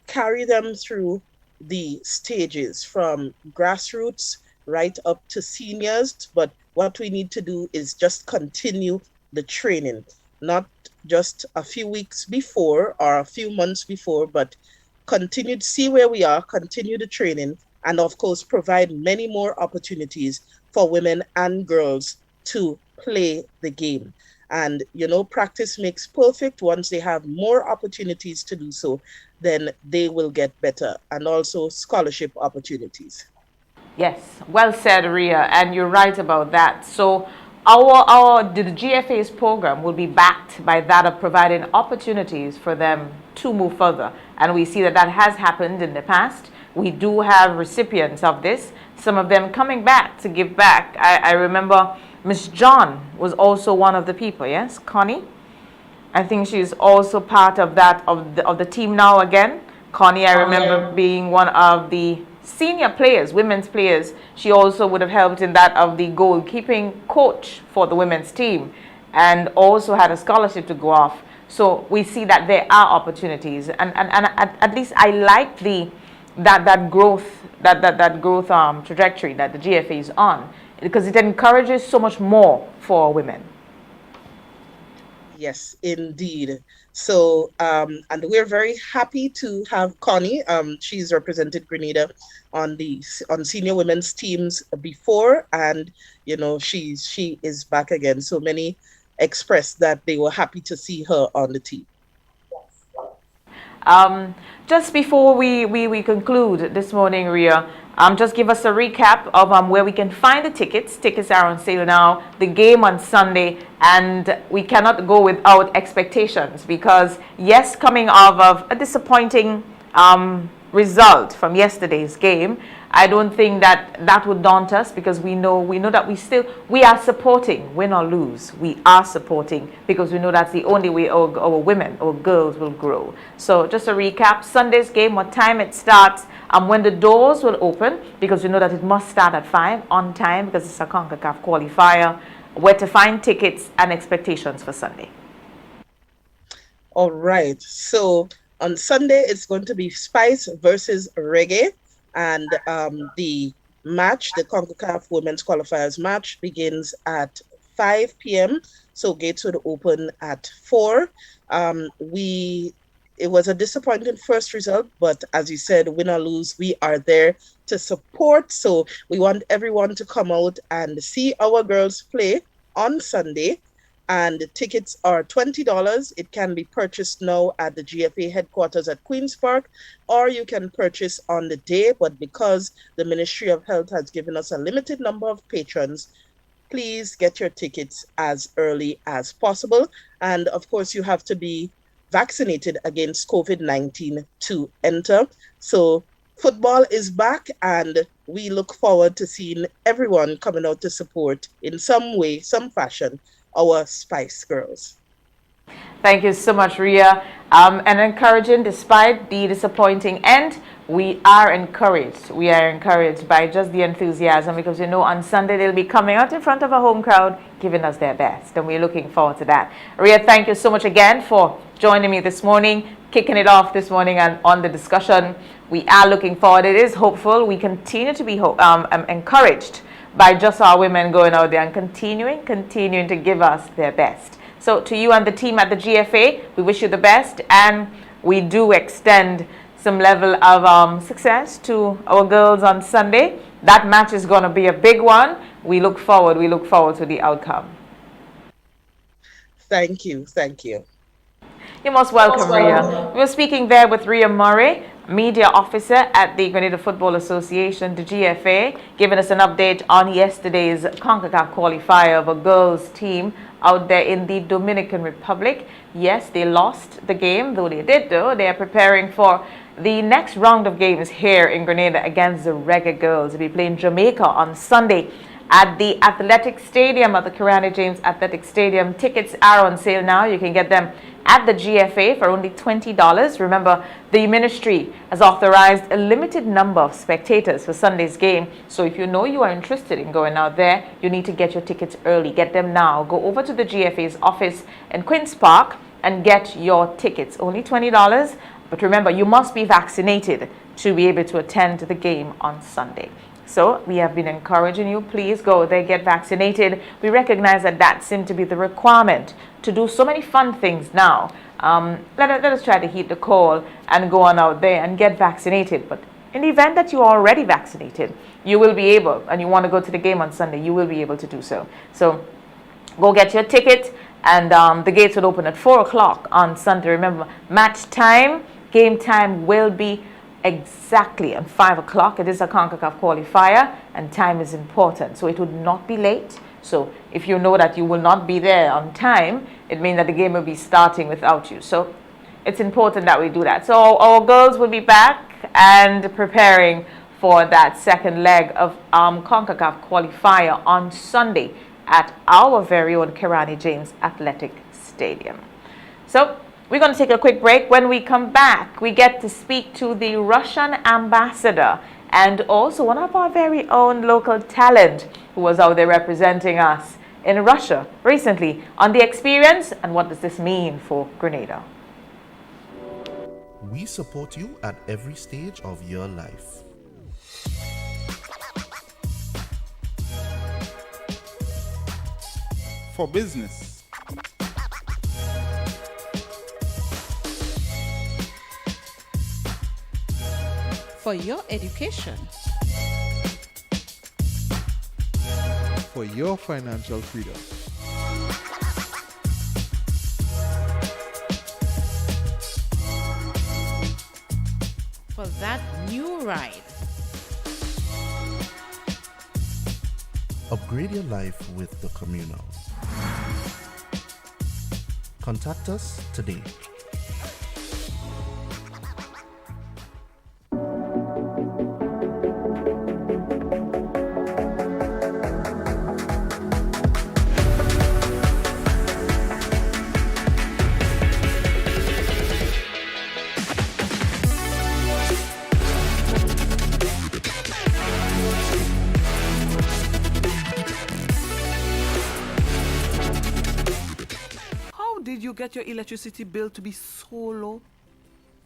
carry them through the stages from grassroots right up to seniors. But what we need to do is just continue the training, not just a few weeks before or a few months before, but continue to see where we are, continue the training, and of course, provide many more opportunities for women and girls to play the game. And, practice makes perfect. Once they have more opportunities to do so, then they will get better, and also scholarship opportunities. Yes, well said, Ria, and you're right about that. So the GFA's program will be backed by that of providing opportunities for them to move further. And we see that that has happened in the past. We do have recipients of this, some of them coming back to give back. I remember Miss John was also one of the people, yes, Connie? I think she's also part of that, of the team now again. Connie, I remember being one of the senior players, women's players. She also would have helped in that of the goalkeeping coach for the women's team, and also had a scholarship to go off. So we see that there are opportunities, and at least I like that growth trajectory that the GFA is on, because it encourages so much more for women. Yes, indeed. So, and we're very happy to have Connie. She's represented Grenada on senior women's teams before, and she is back again. So many expressed that they were happy to see her on the team. Just before we conclude this morning, Ria, just give us a recap of where we can find the tickets. Tickets are on sale now. The game on Sunday, and we cannot go without expectations, because yes, coming off of a disappointing result from yesterday's game, I don't think that would daunt us, because we know that we are supporting, win or lose. We are supporting, because we know that's the only way our women, our girls will grow. So just a recap: Sunday's game, what time it starts, and when the doors will open, because we know that it must start at 5 on time, because it's a CONCACAF qualifier. Where to find tickets and expectations for Sunday. All right. So on Sunday, it's going to be Spice versus Reggae. And the match, the CONCACAF Women's Qualifiers match, begins at 5 p.m. So gates would open at 4. It was a disappointing first result, but as you said, win or lose, we are there to support. So we want everyone to come out and see our girls play on Sunday. And tickets are $20. It can be purchased now at the GFA headquarters at Queen's Park, or you can purchase on the day. But because the Ministry of Health has given us a limited number of patrons, please get your tickets as early as possible. And of course, you have to be vaccinated against COVID-19 to enter. So football is back, and we look forward to seeing everyone coming out to support in some way, some fashion, our Spice Girls. Thank you so much, Ria. And encouraging, despite the disappointing end, we are encouraged. We are encouraged by just the enthusiasm, because on Sunday they'll be coming out in front of a home crowd, giving us their best, and we're looking forward to that. Ria, thank you so much again for joining me this morning, kicking it off this morning and on the discussion. We are looking forward. It is hopeful. We continue to be encouraged by just our women going out there and continuing to give us their best. So to you and the team at the GFA, we wish you the best, and we do extend some level of success to our girls on Sunday. That match is going to be a big one. We look forward to the outcome. Thank you. You're most welcome, Ria. We were speaking there with Ria Murray, media officer at the Grenada Football Association, the GFA, giving us an update on yesterday's CONCACAF qualifier of a girls team out there in the Dominican Republic. Yes, they lost the game, though they did, though. They are preparing for the next round of games here in Grenada against the Reggae Girls. They'll be playing Jamaica on Sunday at the Athletic Stadium, at the Kirani James Athletic Stadium. Tickets are on sale now. You can get them at the GFA for only $20. Remember, the ministry has authorized a limited number of spectators for Sunday's game. So if you know you are interested in going out there, you need to get your tickets early. Get them now. Go over to the GFA's office in Queen's Park and get your tickets. Only $20. But remember, you must be vaccinated to be able to attend the game on Sunday. So we have been encouraging you, please go there, get vaccinated. We recognize that that seems to be the requirement to do so many fun things now. Let us try to heed the call and go on out there and get vaccinated. But in the event that you are already vaccinated, you will be able, and you want to go to the game on Sunday, you will be able to do so. So go get your ticket, and the gates will open at 4 o'clock on Sunday. Remember, match time, game time will be exactly on 5 o'clock. It is a CONCACAF qualifier, and time is important, so it would not be late. So if you know that you will not be there on time, it means that the game will be starting without you. So it's important that we do that. So our girls will be back and preparing for that second leg of CONCACAF qualifier on Sunday at our very own Kirani James Athletic Stadium. So we're going to take a quick break. When we come back, we get to speak to the Russian ambassador and also one of our very own local talent who was out there representing us in Russia recently on the experience and what does this mean for Grenada. We support you at every stage of your life. For business, for your education, for your financial freedom, for that new ride. Upgrade your life with the Communal. Contact us today. Get your electricity bill to be so low?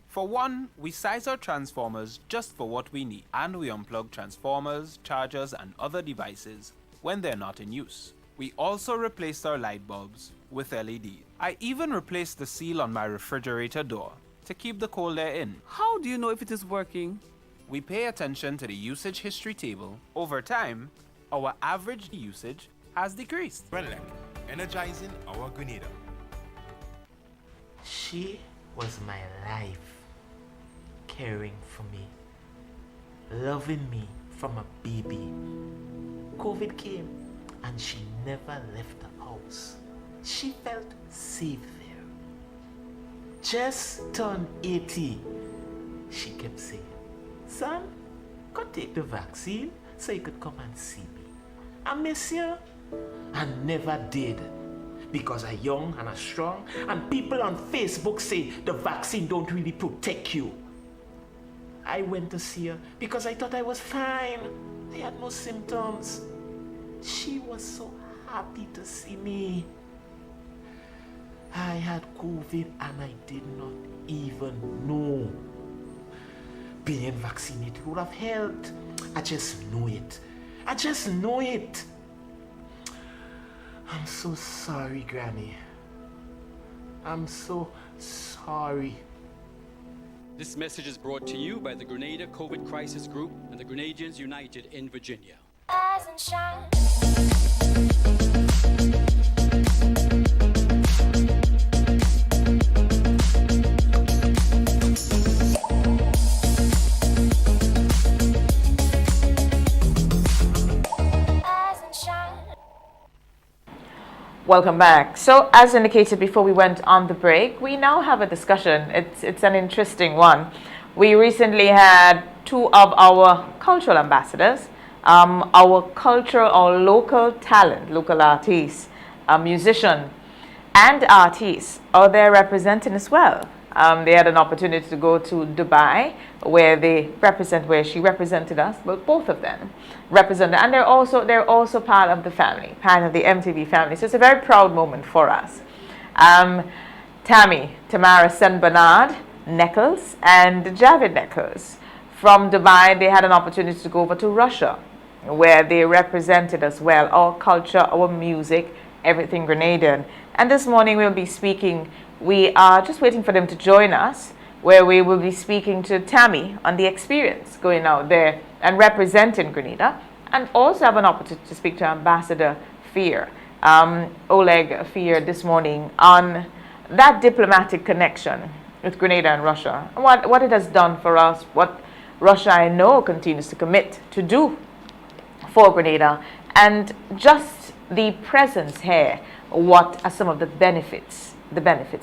For one, we size our transformers just for what we need, and we unplug transformers, chargers, and other devices when they're not in use. We also replaced our light bulbs with LED. I even replaced the seal on my refrigerator door to keep the cold air in. How do you know if it is working? We pay attention to the usage history table. Over time, our average usage has decreased. Renelec, energizing our Grenada. She was my life, caring for me, loving me from a baby. COVID came and she never left the house. She felt safe there. Just turned 80. She kept saying, "Son, go take the vaccine so you could come and see me. I miss you." And never did. Because I'm young and I'm strong, and people on Facebook say the vaccine don't really protect you. I went to see her because I thought I was fine. I had no symptoms. She was so happy to see me. I had COVID and I did not even know. Being vaccinated would have helped. I just know it. I just know it. I'm so sorry, Granny. I'm so sorry. This message is brought to you by the Grenada COVID Crisis Group and the Grenadians United in Virginia. Rise and shine. Welcome back. So, as indicated before we went on the break, we now have a discussion. It's an interesting one. We recently had two of our cultural ambassadors, our local talent, local artists, a musician, and artists are there representing as well. They had an opportunity to go to Dubai, where she represented us, but both of them represented, and they're also part of the family, part of the MTV family. So it's a very proud moment for us. Tamara Sen Bernard Neckles and Javid Neckles from Dubai, they had an opportunity to go over to Russia, where they represented as well our culture, our music, everything Grenadian. And this morning we'll be speaking. We are just waiting for them to join us, where we will be speaking to Tammy on the experience going out there and representing Grenada, and also have an opportunity to speak to Ambassador Fear, Oleg Fear, this morning on that diplomatic connection with Grenada and Russia, and what it has done for us, what Russia, I know, continues to commit to do for Grenada, and just the presence here, what are some of the benefits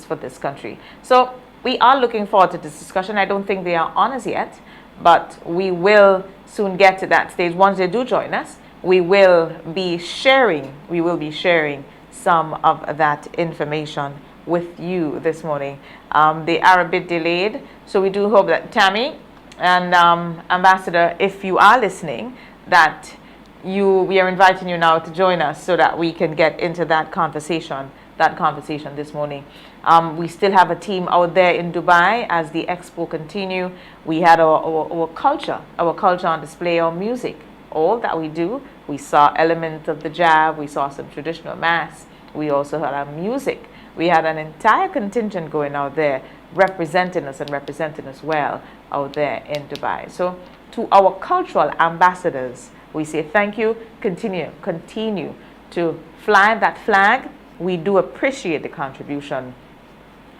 for this country. So we are looking forward to this discussion. I don't think they are on as yet, but we will soon get to that stage. Once they do join us, we will be sharing some of that information with you this morning. They are a bit delayed, so we do hope that Tammy and Ambassador, if you are listening, that we are inviting you now to join us so that we can get into that conversation this morning. We still have a team out there in Dubai as the expo continue. We had our culture on display, our music, all that we do. We saw elements of the jazz, we saw some traditional mass, we also had our music. We had an entire contingent going out there representing us well out there in Dubai. So to our cultural ambassadors, we say thank you. Continue to fly that flag. We do appreciate the contribution,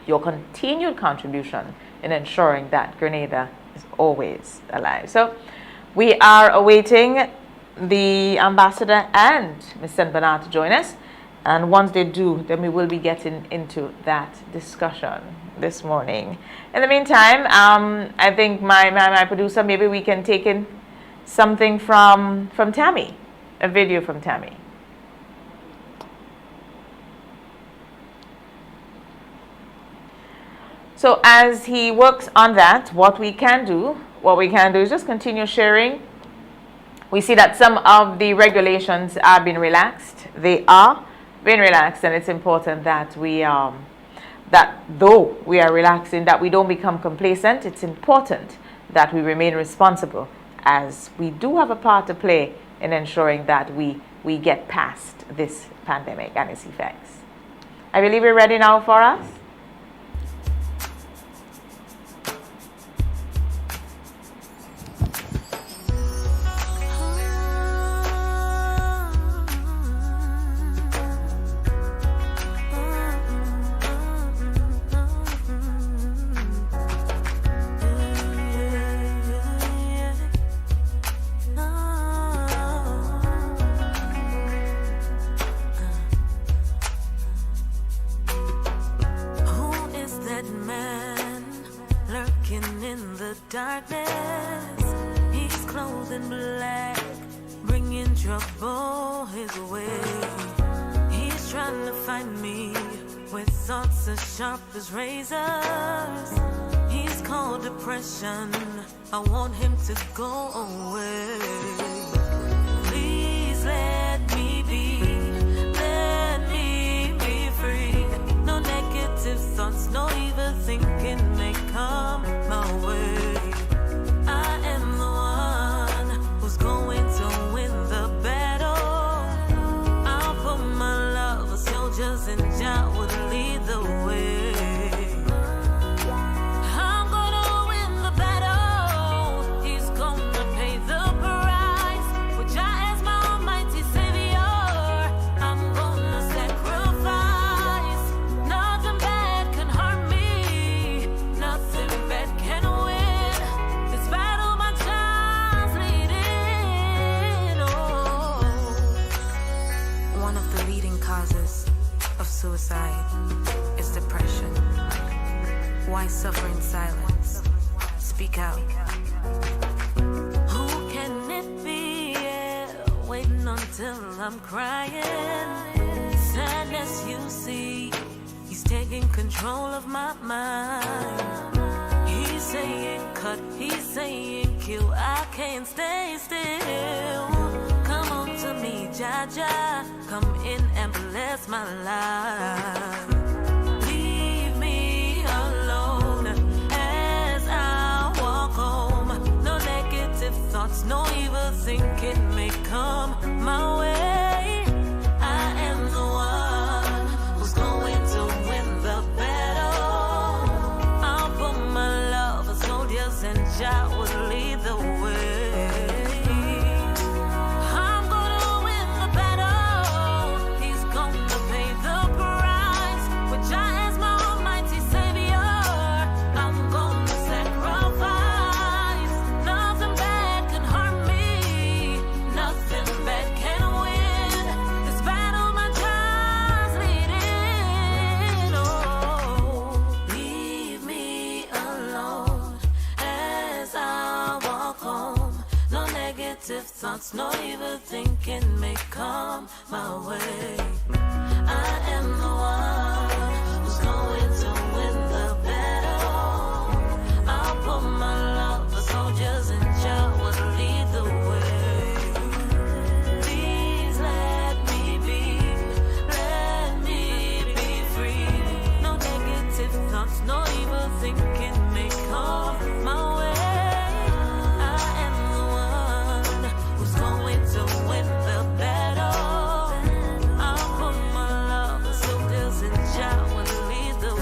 your continued contribution in ensuring that Grenada is always alive. So we are awaiting the ambassador and Ms. St. Bernard to join us. And once they do, then we will be getting into that discussion this morning. In the meantime, I think my producer, maybe we can take in something from Tammy, a video from Tammy. So as he works on that, what we can do is just continue sharing. We see that some of the regulations are being relaxed. They are being relaxed, and it's important that that though we are relaxing, that we don't become complacent. It's important that we remain responsible, as we do have a part to play in ensuring that we get past this pandemic and its effects. I believe we're ready now for us. I want him to go away. Please let me be free. No negative thoughts, no evil thinking may come my way. I am the one who's going to win the battle. I'll put my love, soldiers and Jah would lead the way. suffering silence. Speak out. Who can it be? Yeah, waiting until I'm crying. Sadness, you see, he's taking control of my mind. He's saying cut, he's saying kill. I can't stay still. Come on to me, Jaja. Come in and bless my life. Leave me alone as I walk home. No negative thoughts, no evil thinking may come my way. I am the one who's going to win the battle. I'll put my love for soldiers and Jah will lead the way. I'm gonna win the battle. He's gonna pay the price. With Jah as my almighty savior, I'm gonna sacrifice. Nothing bad can harm me. Nothing bad can win. This battle my Jah's leading. Oh, leave me alone as I walk home. No negative thoughts, no evil thinking may come my way. I am the one who's going to win the battle. I'll put my love for soldiers and Jah will lead the way. Please let me be free. No negative thoughts, no evil thinking may come my way. I am the one who's going to win the battle. I'll put my love for soldiers and Jah will lead the way.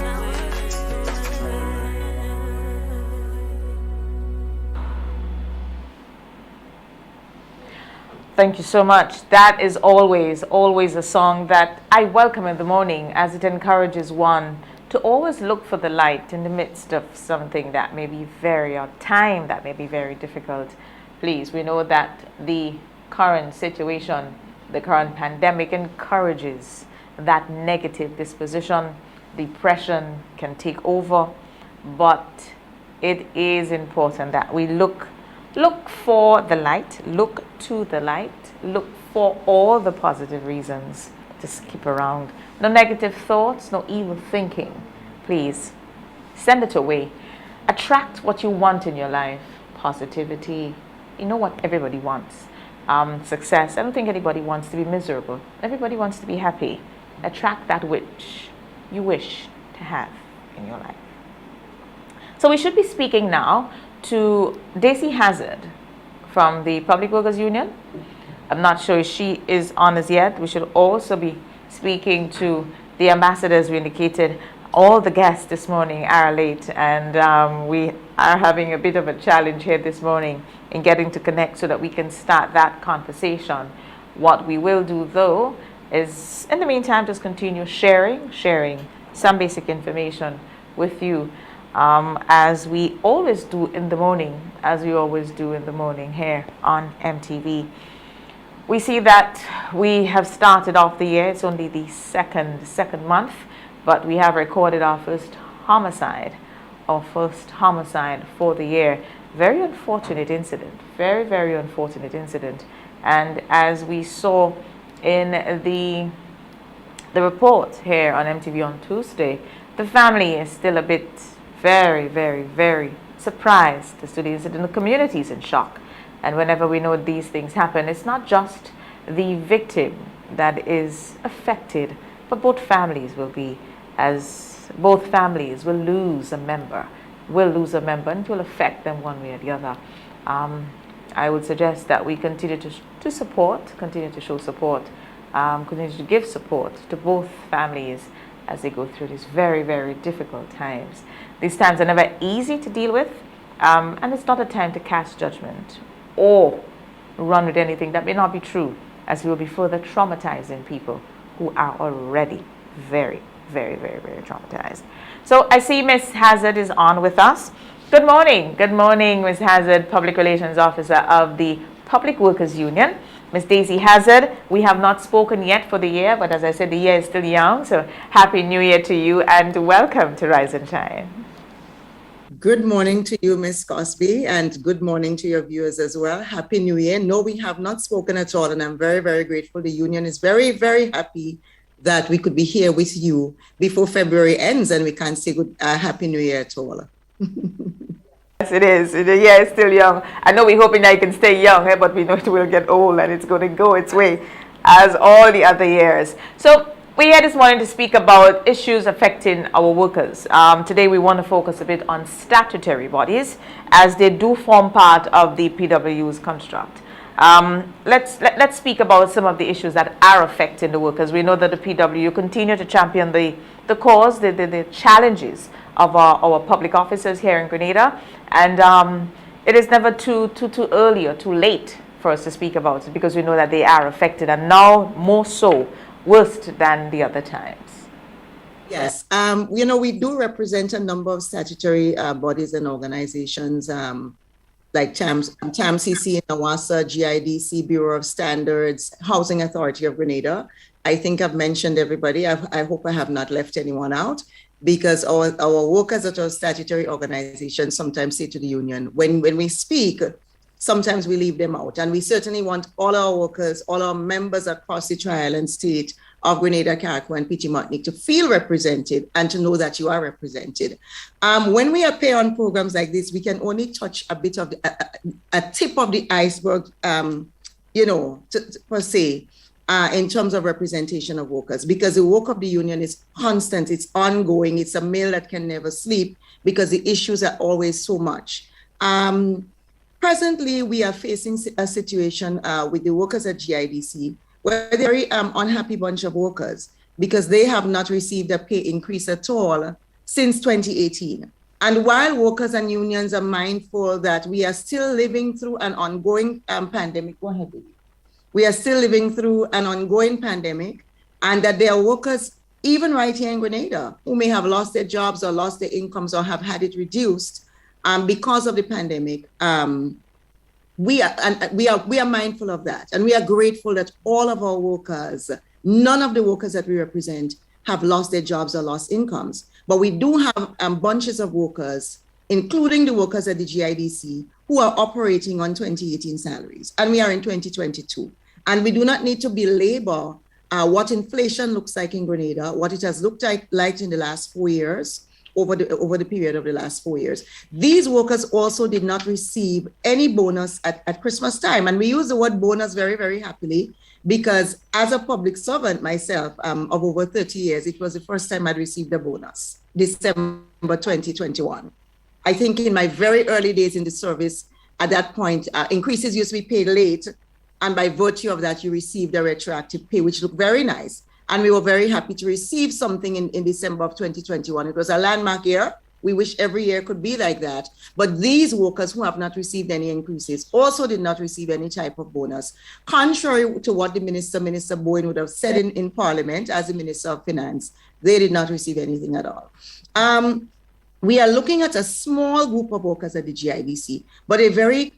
Thank you so much. That is always a song that I welcome in the morning, as it encourages one to always look for the light in the midst of something that may be or time that may be very difficult. Please, we know that the current situation, the current pandemic encourages that negative disposition. Depression can take over, but it is important that we look for the light, look to the light, look for all the positive reasons to skip around. No negative thoughts, no evil thinking. Please, send it away. Attract what you want in your life. Positivity. You know what everybody wants. Success. I don't think anybody wants to be miserable. Everybody wants to be happy. Attract that which you wish to have in your life. So we should be speaking now to Daisy Hazard from the Public Workers Union. I'm not sure if she is on as yet. We should also be speaking to the ambassadors. We indicated all the guests this morning are late, and we are having a bit of a challenge here this morning in getting to connect so that we can start that conversation. What we will do though is, in the meantime, just continue sharing some basic information with you, as we always do in the morning, here on MTV. We see that we have started off the year. It's only the second month, but we have recorded our first homicide for the year. Very unfortunate incident, very unfortunate incident. And as we saw in the report here on MTV on Tuesday, the family is still a bit very surprised as to the incident. The community is in shock. And whenever we know these things happen, it's not just the victim that is affected, but both families will be, as both families will lose a member, and it will affect them one way or the other. I would suggest that we continue to show support, continue to give support to both families as they go through these very difficult times. These times are never easy to deal with, and it's not a time to cast judgment or run with anything that may not be true, as we will be further traumatizing people who are already very traumatized. So I see Miss Hazard is on with us. Good morning, Miss Hazard, Public Relations Officer of the Public Workers Union. Miss Daisy Hazard, we have not spoken yet for the year, but as I said, the year is still young, so Happy New Year to you and welcome to Rise and Shine. Good morning to you, Ms. Cosby, and good morning to your viewers as well. Happy New Year. No, we have not spoken at all, and I'm very, very grateful. The union is very, very happy that we could be here with you before February ends, and we can say good Happy New Year to all. Yes, it is. Yeah, it's still young. I know we're hoping that it can stay young, but we know it will get old and it's going to go its way as all the other years. So we're here this morning to speak about issues affecting our workers. Today we want to focus a bit on statutory bodies, as they do form part of the PWU's construct. Let's speak about some of the issues that are affecting the workers. We know that the PWU continue to champion the cause, the challenges of our public officers here in Grenada, and it is never too early or too late for us to speak about it, because we know that they are affected, and now more so, worse than the other times. Yes, we do represent a number of statutory bodies and organizations, like CHAMCC in Awassa, GIDC, Bureau of Standards, Housing Authority of Grenada. I think I've mentioned everybody. I hope I have not left anyone out, because our workers at our statutory organizations sometimes say to the union, when we speak, sometimes we leave them out. And we certainly want all our workers, all our members across the Tri-Island state of Grenada, Carriacou, and PT Martinique to feel represented and to know that you are represented. When we appear on programs like this, we can only touch a bit of a tip of the iceberg, per se, in terms of representation of workers, because the work of the union is constant, it's ongoing, it's a meal that can never sleep, because the issues are always so much. Presently, we are facing a situation with the workers at GIDC, where they're a very unhappy bunch of workers, because they have not received a pay increase at all since 2018. And while workers and unions are mindful that we are still living through an ongoing pandemic, go ahead, baby. We are still living through an ongoing pandemic, and that there are workers, even right here in Grenada, who may have lost their jobs or lost their incomes or have had it reduced because of the pandemic. We are mindful of that, and we are grateful that all of our workers, none of the workers that we represent, have lost their jobs or lost incomes. But we do have bunches of workers, including the workers at the GIDC, who are operating on 2018 salaries, and we are in 2022. And we do not need to belabor what inflation looks like in Grenada, what it has looked like in the last 4 years, over the period of the last 4 years. These workers also did not receive any bonus at Christmas time. And we use the word bonus very, very happily, because as a public servant myself of over 30 years, it was the first time I'd received a bonus, December 2021. I think in my very early days in the service, at that point, increases used to be paid late. And by virtue of that, you received a retroactive pay, which looked very nice. And we were very happy to receive something in December of 2021. It was a landmark year. We wish every year could be like that. But these workers who have not received any increases also did not receive any type of bonus. Contrary to what the Minister Bowen would have said in Parliament as the Minister of Finance, they did not receive anything at all. We are looking at a small group of workers at the GIDC, but a very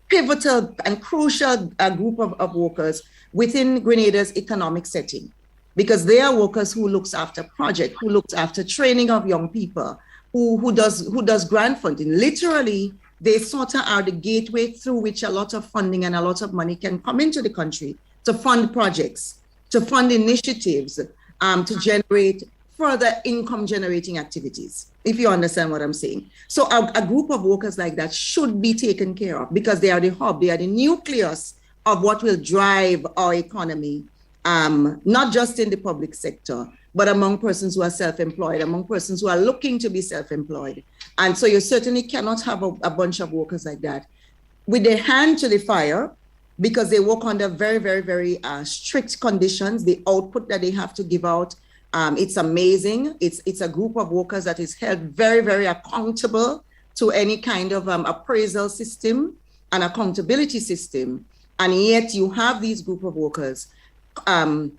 pivotal and crucial group of workers within Grenada's economic setting, because they are workers who looks after project, who looks after training of young people, who does grant funding. Literally, they sort of are the gateway through which a lot of funding and a lot of money can come into the country to fund projects, to fund initiatives, to generate further income generating activities, if you understand what I'm saying. So a group of workers like that should be taken care of, because they are the hub, they are the nucleus of what will drive our economy, not just in the public sector, but among persons who are self-employed, among persons who are looking to be self-employed. And so you certainly cannot have a bunch of workers like that with their hand to the fire, because they work under very, very, very strict conditions. The output that they have to give out, it's amazing. It's a group of workers that is held very, very accountable to any kind of appraisal system and accountability system. And yet you have these group of workers on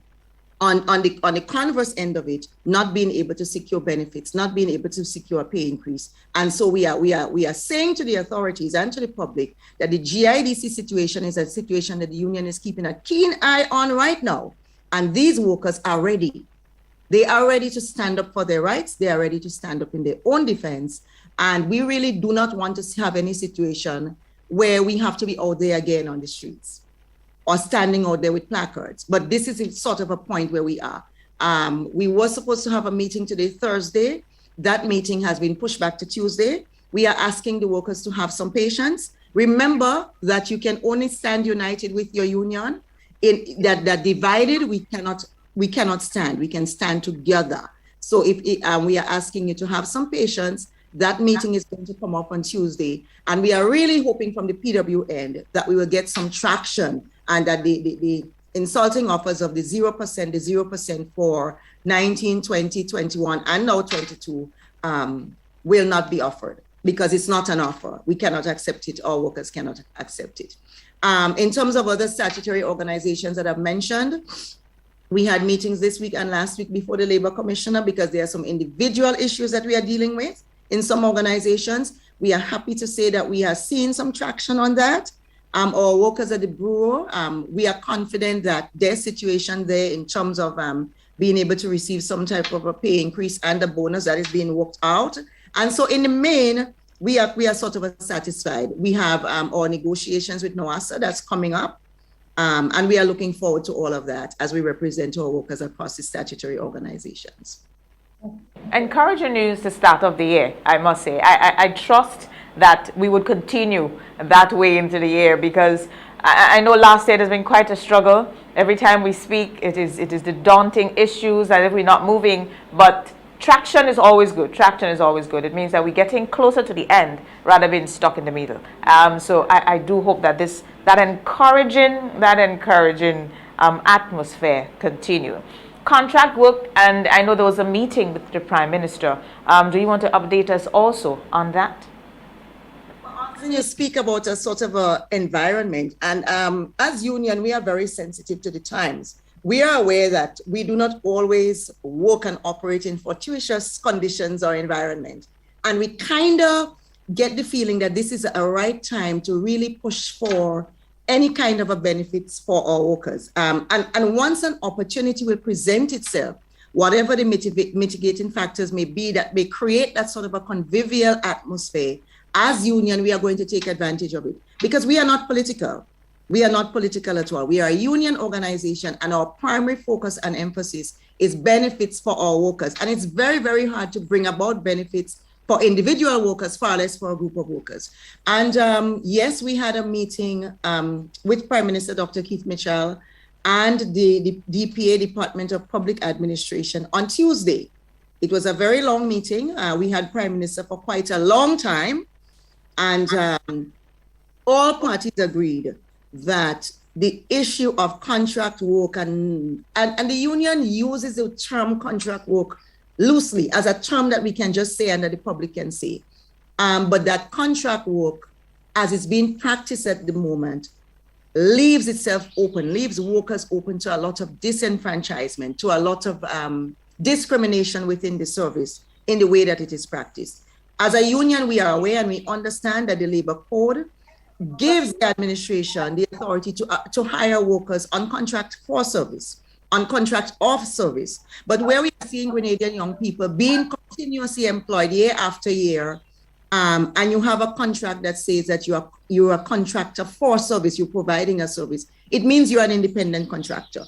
the converse end of it, not being able to secure benefits, not being able to secure a pay increase. And so we are saying to the authorities and to the public that the GIDC situation is a situation that the union is keeping a keen eye on right now. And these workers are ready. They are ready to stand up for their rights. They are ready to stand up in their own defense. And we really do not want to have any situation where we have to be out there again on the streets or standing out there with placards. But this is sort of a point where we are. We were supposed to have a meeting today, Thursday. That meeting has been pushed back to Tuesday. We are asking the workers to have some patience. Remember that you can only stand united with your union. In that divided, we cannot stand. We can stand together. So if we are asking you to have some patience. That meeting is going to come up on Tuesday, and we are really hoping from the PW end that we will get some traction, and that the insulting offers of the 0% for 19, 20, 21, and now 22 will not be offered, because it's not an offer. We cannot accept it. Our workers cannot accept it. In terms of other statutory organizations that I've mentioned, we had meetings this week and last week before the Labor Commissioner, because there are some individual issues that we are dealing with in some organizations. We are happy to say that we are seeing some traction on that. Our workers at the Bureau, we are confident that their situation there in terms of being able to receive some type of a pay increase and a bonus that is being worked out. And so in the main, we are sort of satisfied. We have our negotiations with NOASA that's coming up. And we are looking forward to all of that as we represent our workers across the statutory organizations. Encouraging news to start off the year, I must say. I trust that we would continue that way into the year, because I know last year has been quite a struggle. Every time we speak, it is the daunting issues, and if we're not moving, but traction is always good. Traction is always good. It means that we're getting closer to the end rather than being stuck in the middle. So I do hope that that encouraging atmosphere continue. Contract work, and I know there was a meeting with the Prime Minister. Do you want to update us also on that? When you speak about a sort of a environment, and as union, we are very sensitive to the times. We are aware that we do not always work and operate in fortuitous conditions or environment. And we kind of get the feeling that this is a right time to really push for any kind of a benefits for our workers. And once an opportunity will present itself, whatever the mitigating factors may be that may create that sort of a convivial atmosphere, as union, we are going to take advantage of it, because we are not political. We are not political at all. We are a union organization, and our primary focus and emphasis is benefits for our workers. And it's very, very hard to bring about benefits for individual workers, far less for a group of workers. And yes, we had a meeting with Prime Minister Dr. Keith Mitchell and the DPA, Department of Public Administration, on Tuesday. It was a very long meeting. We had Prime Minister for quite a long time. And all parties agreed that the issue of contract work, and the union uses the term contract work loosely as a term that we can just say and that the public can say. But that contract work, as it's being practiced at the moment, leaves itself open, leaves workers open to a lot of disenfranchisement, to a lot of discrimination within the service in the way that it is practiced. As a union, we are aware and we understand that the labor code gives the administration the authority to hire workers on contract for service, on contract of service. But where we are seeing Grenadian young people being continuously employed year after year, and you have a contract that says that you're a contractor for service, you're providing a service, it means you're an independent contractor.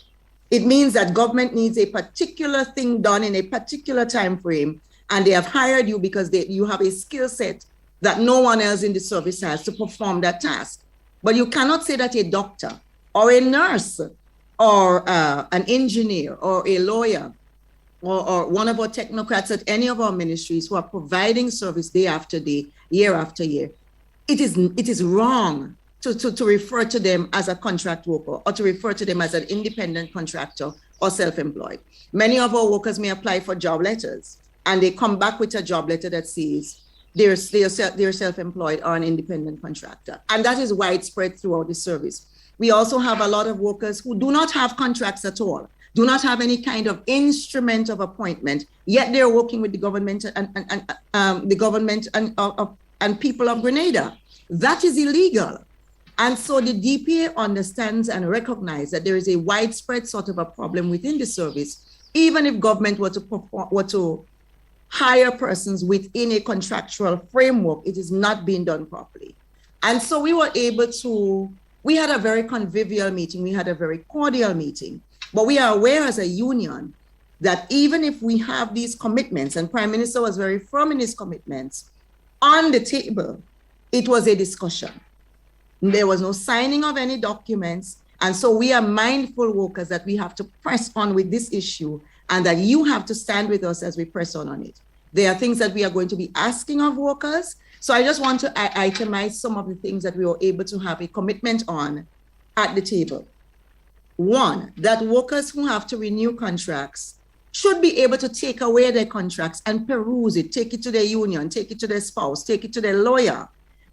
It means that government needs a particular thing done in a particular time frame, and they have hired you because you have a skill set that no one else in the service has to perform that task. But you cannot say that a doctor or a nurse or an engineer or a lawyer or one of our technocrats at any of our ministries who are providing service day after day, year after year, it is wrong to refer to them as a contract worker or to refer to them as an independent contractor or self-employed. Many of our workers may apply for job letters and they come back with a job letter that says they're self-employed or an independent contractor. And that is widespread throughout the service. We also have a lot of workers who do not have contracts at all, do not have any kind of instrument of appointment, yet they're working with the government and people of Grenada. That is illegal. And so the DPA understands and recognizes that there is a widespread sort of a problem within the service, even if government were to hire persons within a contractual framework, it is not being done properly. And so we were able to, we had a very convivial meeting, we had a very cordial meeting, but we are aware as a union that even if we have these commitments, and Prime Minister was very firm in his commitments, on the table, it was a discussion. There was no signing of any documents. And so we are mindful, workers, that we have to press on with this issue and that you have to stand with us as we press on it. There are things that we are going to be asking of workers. So I just want to itemize some of the things that we were able to have a commitment on at the table. One, that workers who have to renew contracts should be able to take away their contracts and peruse it, take it to their union, take it to their spouse, take it to their lawyer,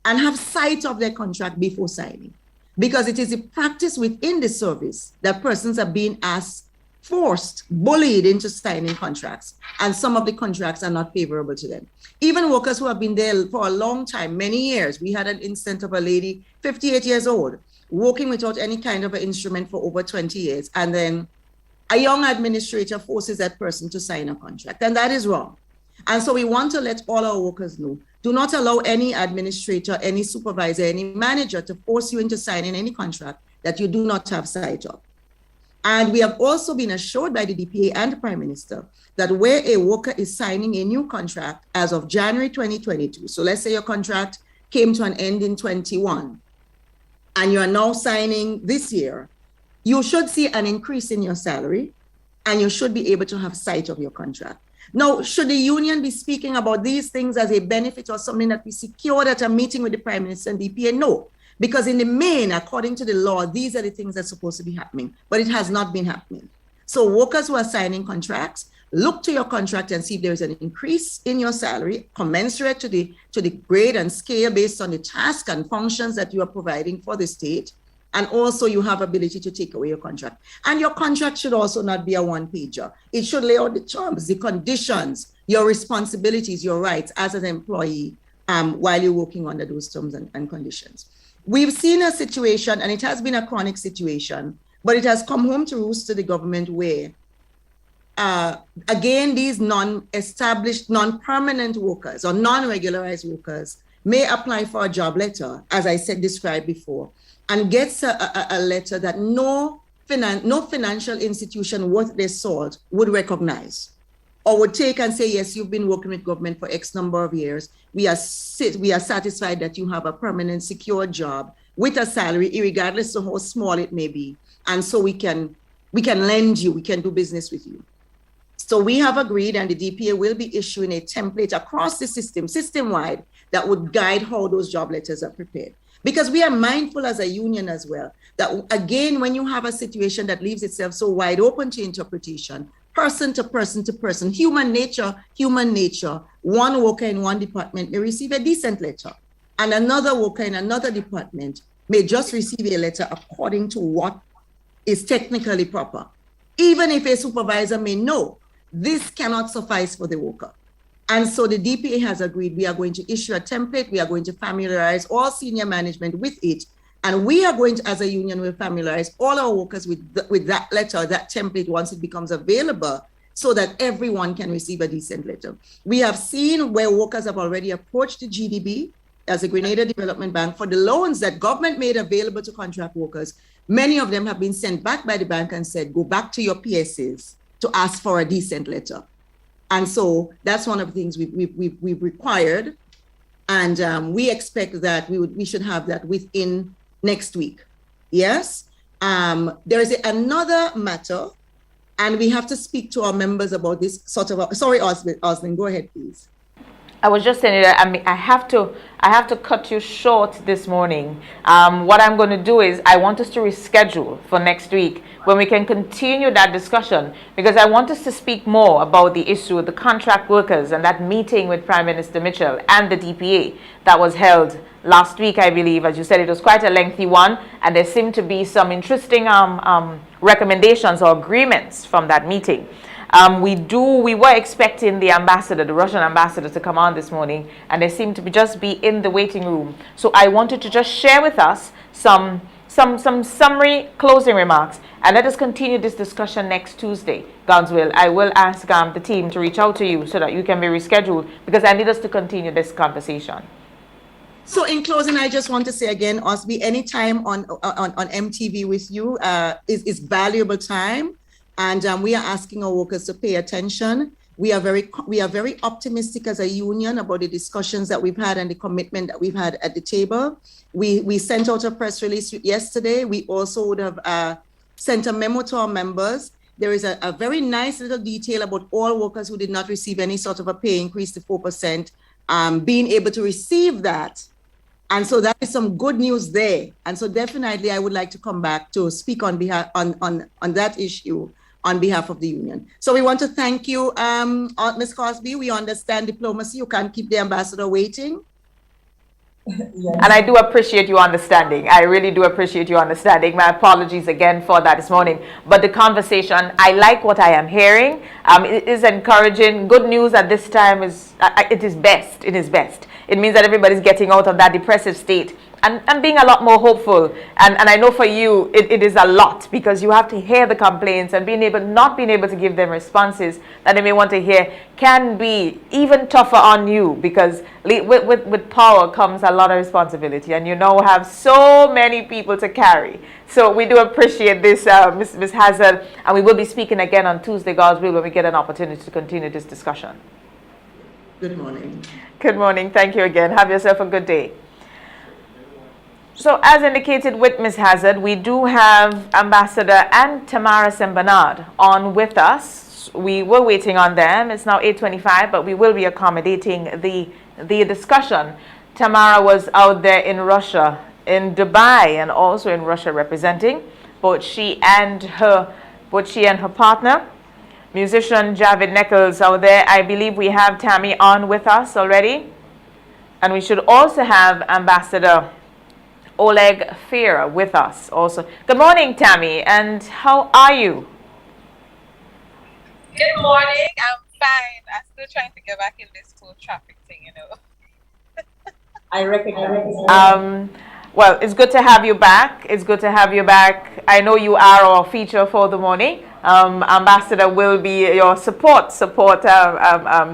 and have sight of their contract before signing. Because it is a practice within the service that persons are being asked, forced, bullied into signing contracts, and some of the contracts are not favorable to them. Even workers who have been there for a long time, many years. We had an instance of a lady, 58 years old, working without any kind of an instrument for over 20 years, and then a young administrator forces that person to sign a contract, and that is wrong. And so we want to let all our workers know, do not allow any administrator, any supervisor, any manager to force you into signing any contract that you do not have sight of. And we have also been assured by the DPA and the Prime Minister that where a worker is signing a new contract as of January 2022, so let's say your contract came to an end in 21, and you are now signing this year, you should see an increase in your salary, and you should be able to have sight of your contract. Now, should the union be speaking about these things as a benefit or something that we secured at a meeting with the Prime Minister and DPA? No, because in the main, according to the law, these are the things that are supposed to be happening, but it has not been happening. So workers who are signing contracts, look to your contract and see if there's an increase in your salary commensurate to the grade and scale based on the task and functions that you are providing for the state. And also you have ability to take away your contract. And your contract should also not be a one-pager. It should lay out the terms, the conditions, your responsibilities, your rights as an employee while you're working under those terms and conditions. We've seen a situation, and it has been a chronic situation, but it has come home to roost to the government where, again, these non-established, non-permanent workers or non-regularized workers may apply for a job letter, as I said, described before, and gets a letter that no financial institution worth their salt would recognize or would take and say, yes, you've been working with government for X number of years. We are satisfied that you have a permanent, secure job with a salary, regardless of how small it may be. And so we can lend you, we can do business with you. So we have agreed, and the DPA will be issuing a template across the system, system-wide, that would guide how those job letters are prepared. Because we are mindful as a union as well, that again, when you have a situation that leaves itself so wide open to interpretation, person to person to person, human nature, one worker in one department may receive a decent letter, and another worker in another department may just receive a letter according to what is technically proper. Even if a supervisor may know, this cannot suffice for the worker. And so the DPA has agreed we are going to issue a template. We are going to familiarize all senior management with it. And we are going to, as a union, will familiarize all our workers with that letter, that template, once it becomes available, so that everyone can receive a decent letter. We have seen where workers have already approached the GDB as a Grenada Development Bank for the loans that government made available to contract workers. Many of them have been sent back by the bank and said, go back to your PSAs to ask for a decent letter. And so that's one of the things we've required. And we expect that we should have that within next week. Yes. There is another matter, and we have to speak to our members about this sort of, sorry, Osman, go ahead, please. I was just saying that I have to cut you short this morning. What I'm going to do is I want us to reschedule for next week when we can continue that discussion, because I want us to speak more about the issue of the contract workers and that meeting with Prime Minister Mitchell and the DPA that was held last week, I believe. As you said, it was quite a lengthy one, and there seemed to be some interesting recommendations or agreements from that meeting. We were expecting the ambassador, the Russian ambassador, to come on this morning, and they seemed to just be in the waiting room. So I wanted to just share with us some some summary closing remarks, and let us continue this discussion next Tuesday. God's will. I will ask the team to reach out to you so that you can be rescheduled, because I need us to continue this conversation. So in closing, I just want to say again, Osby, any time on MTV with you is valuable time, and we are asking our workers to pay attention. We are very optimistic as a union about the discussions that we've had and the commitment that we've had at the table. We sent out a press release yesterday. We also would have sent a memo to our members. There is a very nice little detail about all workers who did not receive any sort of a pay increase to 4%, being able to receive that. And so that is some good news there. And so definitely I would like to come back to speak on behalf on that issue on behalf of the union. So we want to thank you, Ms. Cosby. We understand diplomacy. You can't keep the ambassador waiting. Yes. And I do appreciate you understanding. I really do appreciate you understanding. My apologies again for that this morning. But the conversation, I like what I am hearing. It is encouraging. Good news at this time is, it is best. It is best. It means that everybody's getting out of that depressive state and being a lot more hopeful. And I know for you, it is a lot, because you have to hear the complaints, and not being able to give them responses that they may want to hear can be even tougher on you, because with power comes a lot of responsibility, and you now have so many people to carry. So we do appreciate this, Ms. Hazard, and we will be speaking again on Tuesday, God's will, when we get an opportunity to continue this discussion. Good morning. Good morning. Thank you again. Have yourself a good day. So as indicated with Ms. Hazard, we do have Ambassador and Tamara Sembanard on with us. We were waiting on them. It's now 8:25, but we will be accommodating the discussion. Tamara was out there in Russia, in Dubai, and also in Russia representing. Both she and her partner, musician Javid Nichols, out there. I believe we have Tammy on with us already. And we should also have Ambassador Oleg Fera with us also. Good morning, Tammy, and how are you? Good morning. I'm fine. I'm still trying to get back in this whole traffic thing, you know. I recognize. Well, it's good to have you back. It's good to have you back. I know you are our feature for the morning. Ambassador will be your support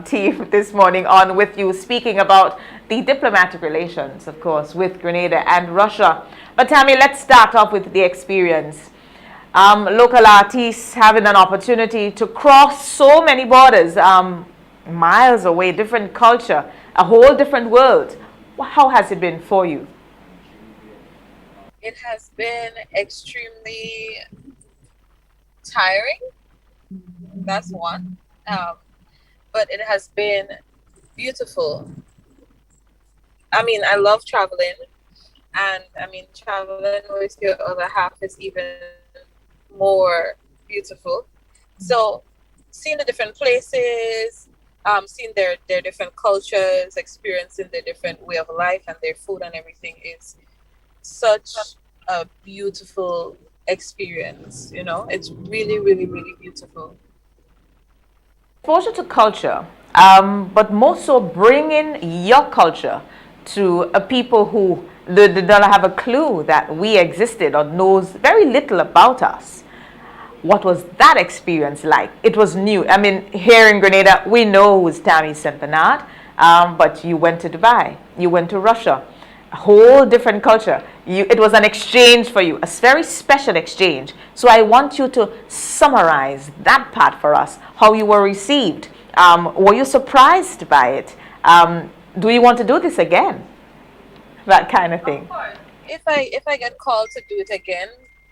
team this morning on with you, speaking about the diplomatic relations, of course, with Grenada and Russia. But Tammy, let's start off with the experience. Local artists having an opportunity to cross so many borders, miles away, different culture, a whole different world. How has it been for you? It has been extremely tiring. That's one. But it has been beautiful. I mean, I love traveling, and I mean, traveling with your other half is even more beautiful. So seeing the different places, seeing their different cultures, experiencing their different way of life and their food and everything is such a beautiful experience. You know, it's really, really, really beautiful. Exposure to culture, but more so bringing your culture to a people who don't have a clue that we existed or knows very little about us. What was that experience like? It was new. I mean, here in Grenada, we know who's Tammy Sembanard, but you went to Dubai, you went to Russia, a whole different culture. It was an exchange for you, a very special exchange. So I want you to summarize that part for us, how you were received. Were you surprised by it? Do you want to do this again? That kind of thing. Of course. If I get called to do it again,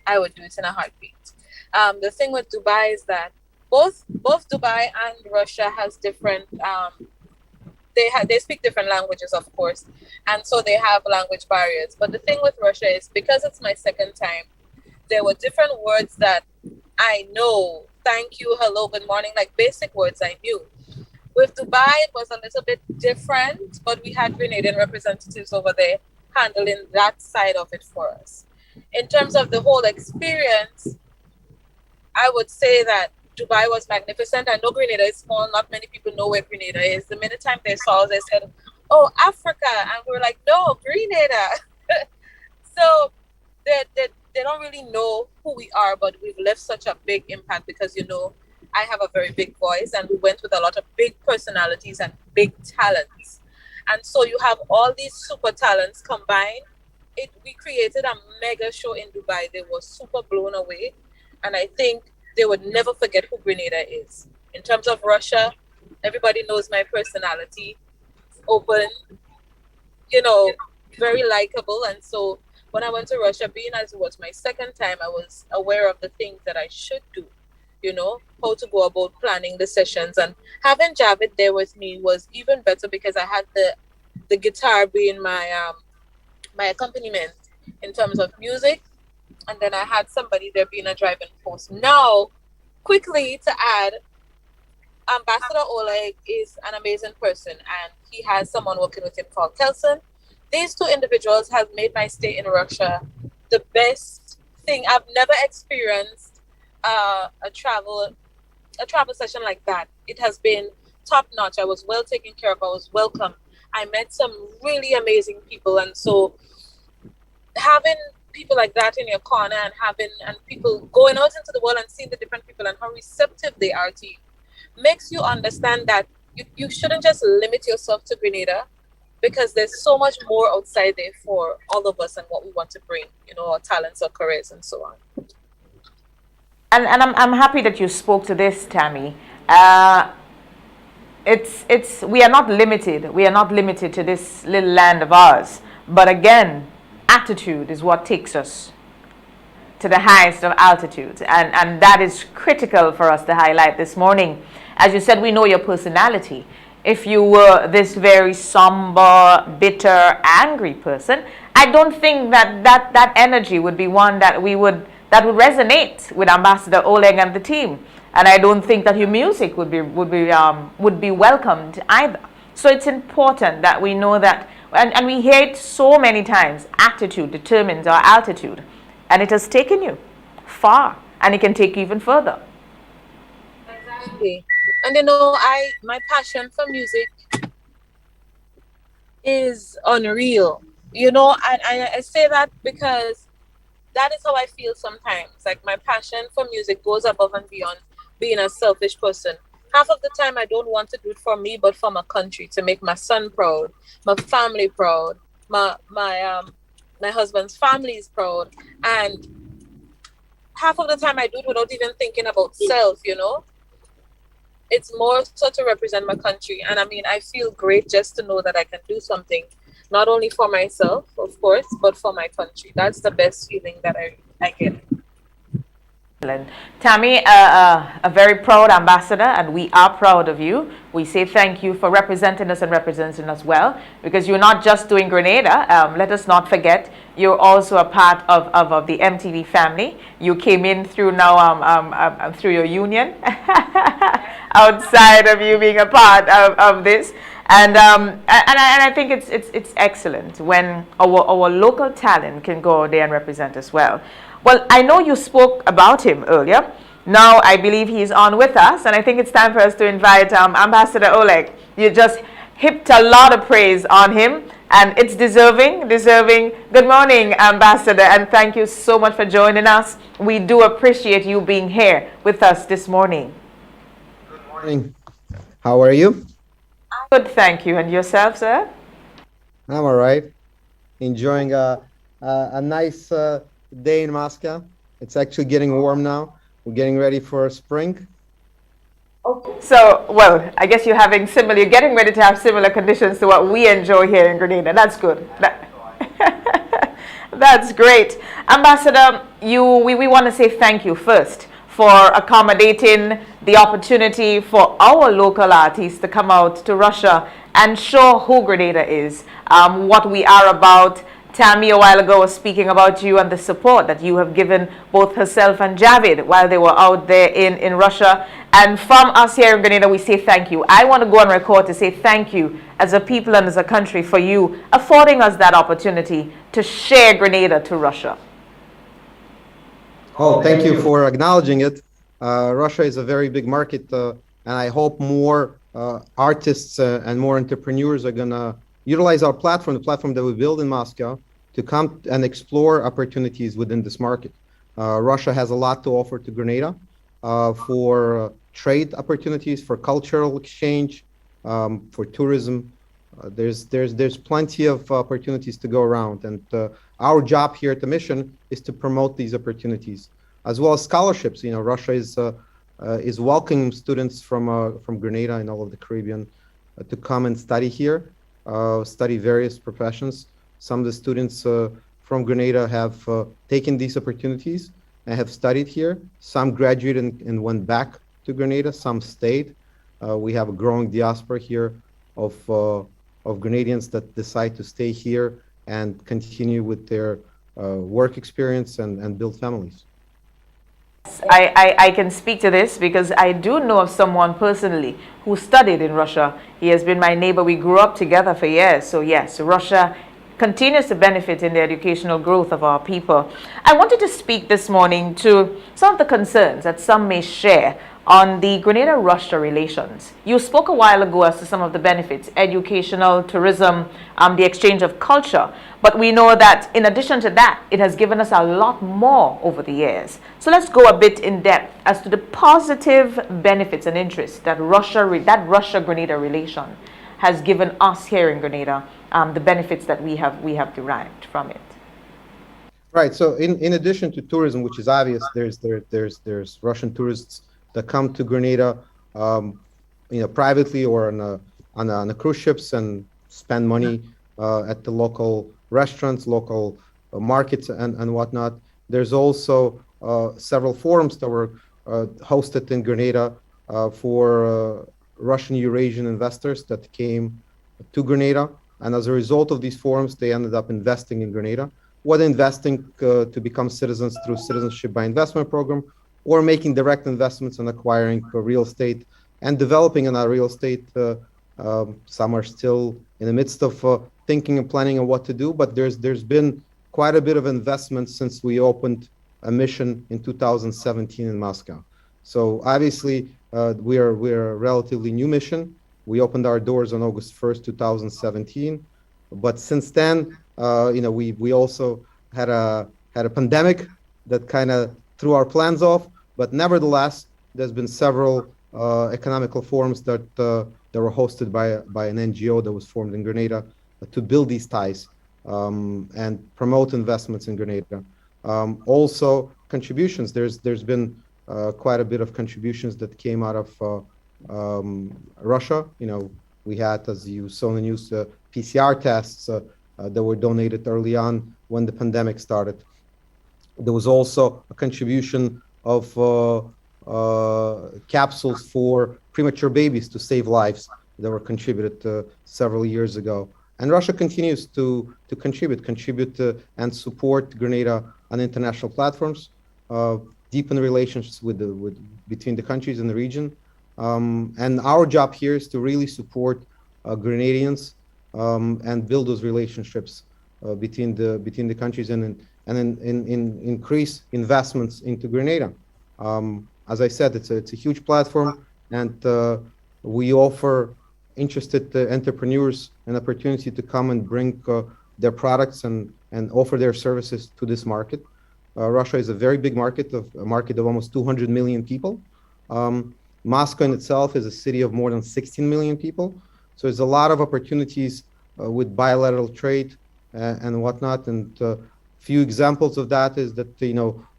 I would do it in a heartbeat. The thing with Dubai is that both Dubai and Russia has different they speak different languages, of course, and so they have language barriers. But the thing with Russia is, because it's my second time, there were different words that I know. Thank you, hello, good morning, like basic words I knew. With Dubai, it was a little bit different, but we had Grenadian representatives over there handling that side of it for us. In terms of the whole experience, I would say that Dubai was magnificent. I know Grenada is small. Not many people know where Grenada is. The minute time they saw us, they said, "Oh, Africa." And we were like, "No, Grenada." So don't really know who we are, but we've left such a big impact because, you know, I have a very big voice and we went with a lot of big personalities and big talents. And so you have all these super talents combined. We created a mega show in Dubai. They were super blown away. And I think they would never forget who Grenada is. In terms of Russia, everybody knows my personality. Open, you know, very likable. And so when I went to Russia, being as it was my second time, I was aware of the things that I should do, you know, how to go about planning the sessions. And having Javid there with me was even better because I had the guitar being my accompaniment in terms of music. And then I had somebody there being a driving force. Now, quickly to add, Ambassador Oleg is an amazing person and he has someone working with him called Kelson. These two individuals have made my stay in Russia the best thing. I've never experienced a travel session like that. It has been top notch. I was well taken care of. I was welcome. I met some really amazing people, and so having people like that in your corner and people going out into the world and seeing the different people and how receptive they are to you makes you understand that you shouldn't just limit yourself to Grenada, because there's so much more outside there for all of us and what we want to bring, you know, our talents, our careers, and so on. And I'm happy that you spoke to this, Tammy. We are not limited. We are not limited to this little land of ours. But again, attitude is what takes us to the highest of altitudes. And that is critical for us to highlight this morning. As you said, we know your personality. If you were this very somber, bitter, angry person, I don't think that energy would be one that would resonate with Ambassador Oleg and the team. And I don't think that your music would be welcomed either. So it's important that we know that, and we hear it so many times, attitude determines our altitude. And it has taken you far, and it can take you even further. Exactly. And you know, my passion for music is unreal. You know, and I say that because that is how I feel sometimes. Like, my passion for music goes above and beyond being a selfish person. Half of the time I don't want to do it for me, but for my country, to make my son proud, my family proud, my husband's family is proud. And half of the time I do it without even thinking about self, you know. It's more so to represent my country. And I mean, I feel great just to know that I can do something, not only for myself, of course, but for my country. That's the best feeling that I get. Tammy, a very proud ambassador, and we are proud of you. We say thank you for representing us and representing us well, because you're not just doing Grenada. Let us not forget, you're also a part of the MTV family. You came in through through your union, outside of you being a part of this. And I think it's excellent when our local talent can go there and represent us well. Well, I know you spoke about him earlier. Now I believe he's on with us, and I think it's time for us to invite Ambassador Oleg. You just heaped a lot of praise on him, and it's deserving. Good morning, Ambassador, and thank you so much for joining us. We do appreciate you being here with us this morning. Good morning. How are you? Good, thank you. And yourself, sir? I'm all right. Enjoying a nice day in Moscow. It's actually getting warm now. We're getting ready for spring. Okay. So, well, I guess you're getting ready to have similar conditions to what we enjoy here in Grenada. That's good. That's great. Ambassador, we want to say thank you first for accommodating the opportunity for our local artists to come out to Russia and show who Grenada is, what we are about. Tammy a while ago was speaking about you and the support that you have given both herself and Javid while they were out there in Russia. And from us here in Grenada, we say thank you. I want to go on record to say thank you as a people and as a country for you affording us that opportunity to share Grenada to Russia. Oh, thank you for acknowledging it. Russia is a very big market, and I hope more artists and more entrepreneurs are going to utilize our platform, the platform that we build in Moscow, to come and explore opportunities within this market. Russia has a lot to offer to Grenada for trade opportunities, for cultural exchange, for tourism. There's plenty of opportunities to go around, and our job here at the mission is to promote these opportunities, as well as scholarships. Russia is welcoming students from Grenada and all of the Caribbean to come and study here, study various professions. Some of the students from Grenada have taken these opportunities and have studied here. Some graduated and went back to Grenada. Some stayed. We have a growing diaspora here of Grenadians that decide to stay here and continue with their work experience and build families. I can speak to this because I do know of someone personally who studied in Russia. He has been my neighbor. We grew up together for years. So yes, Russia continues to benefit in the educational growth of our people. I wanted to speak this morning to some of the concerns that some may share on the Grenada-Russia relations. You spoke a while ago as to some of the benefits, educational, tourism, the exchange of culture. But we know that in addition to that, it has given us a lot more over the years. So let's go a bit in depth as to the positive benefits and interests that Russia-Grenada relation has given us here in Grenada, the benefits that we have derived from it. Right. So in addition to tourism, which is obvious, there's Russian tourists that come to Grenada, privately or on the cruise ships and spend money at the local restaurants, local markets, and whatnot. There's also several forums that were hosted in Grenada for Russian Eurasian investors that came to Grenada, and as a result of these forums, they ended up investing in Grenada, whether investing to become citizens through Citizenship by Investment program, or making direct investments and acquiring real estate and developing on our real estate. Some are still in the midst of thinking and planning on what to do, but there's been quite a bit of investment since we opened a mission in 2017 in Moscow. So obviously, we're a relatively new mission. We opened our doors on August 1st, 2017, but since then, we also had a pandemic that kind of threw our plans off. But nevertheless, there's been several economical forums that were hosted by an NGO that was formed in Grenada to build these ties and promote investments in Grenada. Also, contributions. There's been quite a bit of contributions that came out of Russia. We had, as you saw in the news, PCR tests that were donated early on when the pandemic started. There was also a contribution of capsules for premature babies to save lives that were contributed several years ago. And Russia continues to contribute and support Grenada on international platforms, deepen relations between the countries in the region. And our job here is to really support Grenadians and build those relationships between the countries and increase investments into Grenada. As I said, it's a huge platform, and we offer interested entrepreneurs an opportunity to come and bring their products and offer their services to this market. Russia is a very big market, a market of almost 200 million people. Moscow in itself is a city of more than 16 million people. So there's a lot of opportunities with bilateral trade and whatnot. And few examples of that is that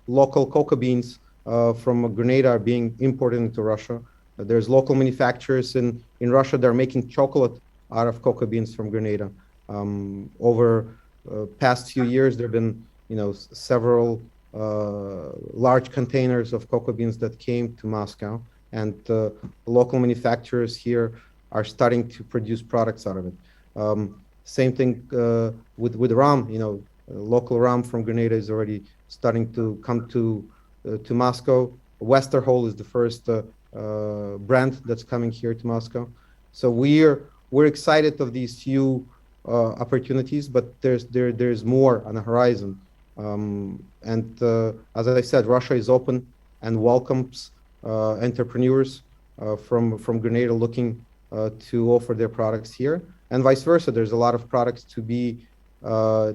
local cocoa beans from Grenada are being imported into Russia. There's local manufacturers in Russia that are making chocolate out of cocoa beans from Grenada. Over past few years, there have been several large containers of cocoa beans that came to Moscow, and local manufacturers here are starting to produce products out of it. Same thing with rum. Local rum from Grenada is already starting to come to Moscow. Westerhole is the first brand that's coming here to Moscow. So we're excited of these few opportunities, but there's more on the horizon. And as I said, Russia is open and welcomes entrepreneurs from Grenada looking to offer their products here, and vice versa. There's a lot of products to be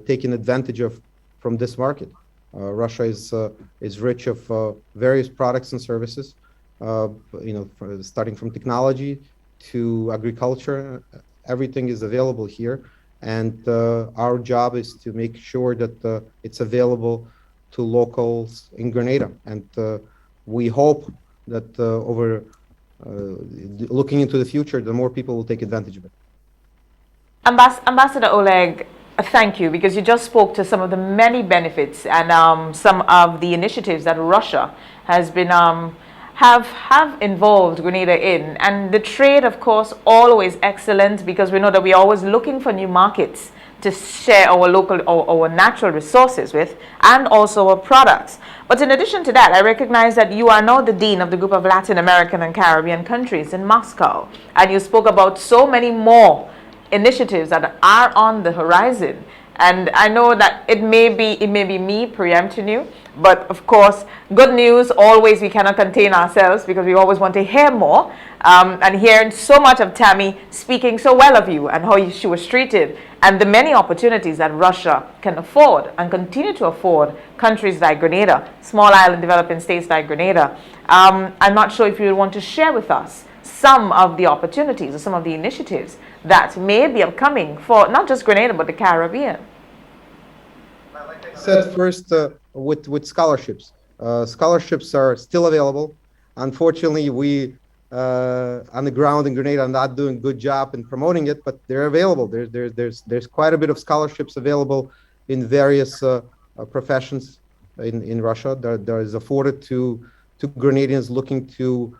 taken advantage of from this market. Russia is rich of various products and services, starting from technology to agriculture. Everything is available here, and our job is to make sure that it's available to locals in Grenada. And we hope that looking into the future, the more people will take advantage of it. Ambassador Oleg, thank you, because you just spoke to some of the many benefits and some of the initiatives that Russia has been have involved Grenada in. And the trade, of course, always excellent, because we know that we're always looking for new markets to share our local or our natural resources with, and also our products. But in addition to that, I recognize that you are now the Dean of the Group of Latin American and Caribbean countries in Moscow, and you spoke about so many more initiatives that are on the horizon. And I know that it may be me preempting you, but of course, good news, always we cannot contain ourselves, because we always want to hear more. And hearing so much of Tammy speaking so well of you and how she was treated, and the many opportunities that Russia can afford and continue to afford countries like Grenada, small island developing states like Grenada. I'm not sure if you want to share with us some of the opportunities or some of the initiatives that may be upcoming for not just Grenada, but the Caribbean. Said first with scholarships. Scholarships are still available. Unfortunately, we on the ground in Grenada are not doing a good job in promoting it, but they're available. There's quite a bit of scholarships available in various professions in Russia. There is afforded to Grenadians looking to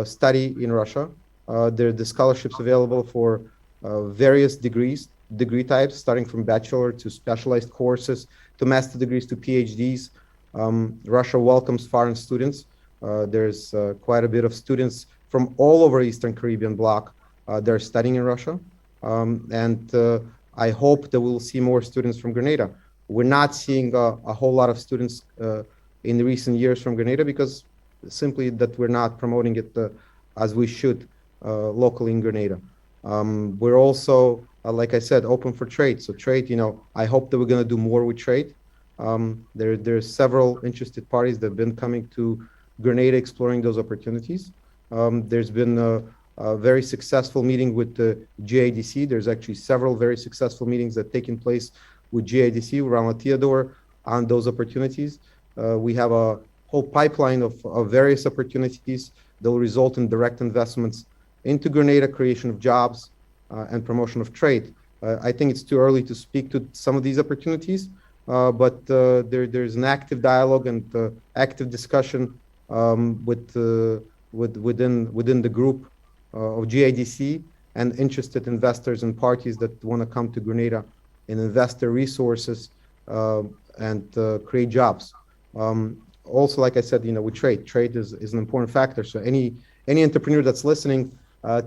study in Russia. There are the scholarships available for various degree types, starting from bachelor to specialized courses, to master degrees, to PhDs. Russia welcomes foreign students. There's quite a bit of students from all over Eastern Caribbean bloc. They're studying in Russia. And I hope that we'll see more students from Grenada. We're not seeing a whole lot of students in recent years from Grenada, because simply that we're not promoting it as we should locally in Grenada. We're also, like I said, open for trade. So trade, I hope that we're going to do more with trade. There's several interested parties that have been coming to Grenada exploring those opportunities. There's been a very successful meeting with the GIDC. There's actually several very successful meetings that have taken place with GIDC, around Theodore, on those opportunities. We have a whole pipeline of various opportunities that will result in direct investments into Grenada, creation of jobs, and promotion of trade. I think it's too early to speak to some of these opportunities, but there's an active dialogue and active discussion within the group of GIDC and interested investors and parties that want to come to Grenada and invest their resources and create jobs. Also, like I said, with trade is an important factor. So any entrepreneur that's listening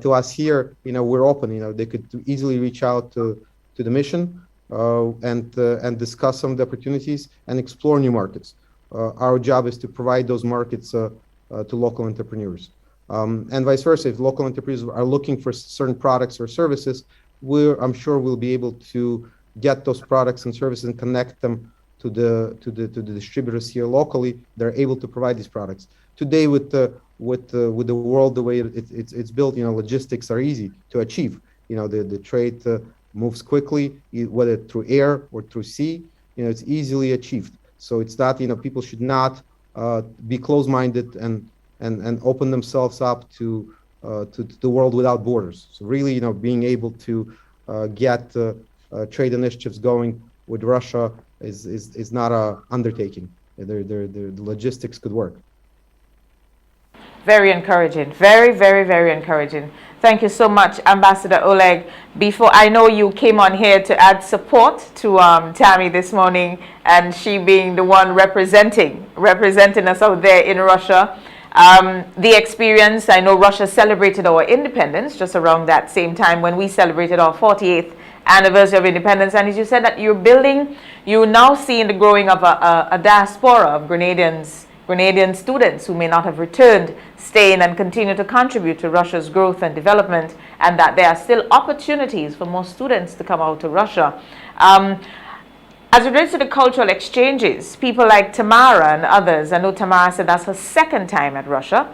to us here, we're open. They could easily reach out to the mission and discuss some of the opportunities and explore new markets. Our job is to provide those markets to local entrepreneurs, and vice versa. If local entrepreneurs are looking for certain products or services, I'm sure we'll be able to get those products and services and connect them to the distributors here locally. They're able to provide these products. Today, with the world the way it's built, logistics are easy to achieve. The trade moves quickly, whether through air or through sea. It's easily achieved. So it's not, people should not be closed-minded and open themselves up to the world without borders. So really, being able to get trade initiatives going with Russia is not a undertaking. The logistics could work. Very encouraging. Very, very, very encouraging. Thank you so much, Ambassador Oleg. Before, I know you came on here to add support to Tammy this morning, and she being the one representing us out there in Russia. The experience, I know Russia celebrated our independence just around that same time when we celebrated our 48th anniversary of independence. And as you said that you're now seeing the growing of a diaspora of Grenadian students who may not have returned, staying and continue to contribute to Russia's growth and development, and that there are still opportunities for more students to come out to Russia. As it relates to the cultural exchanges, people like Tamara and others, I know Tamara said that's her second time at Russia,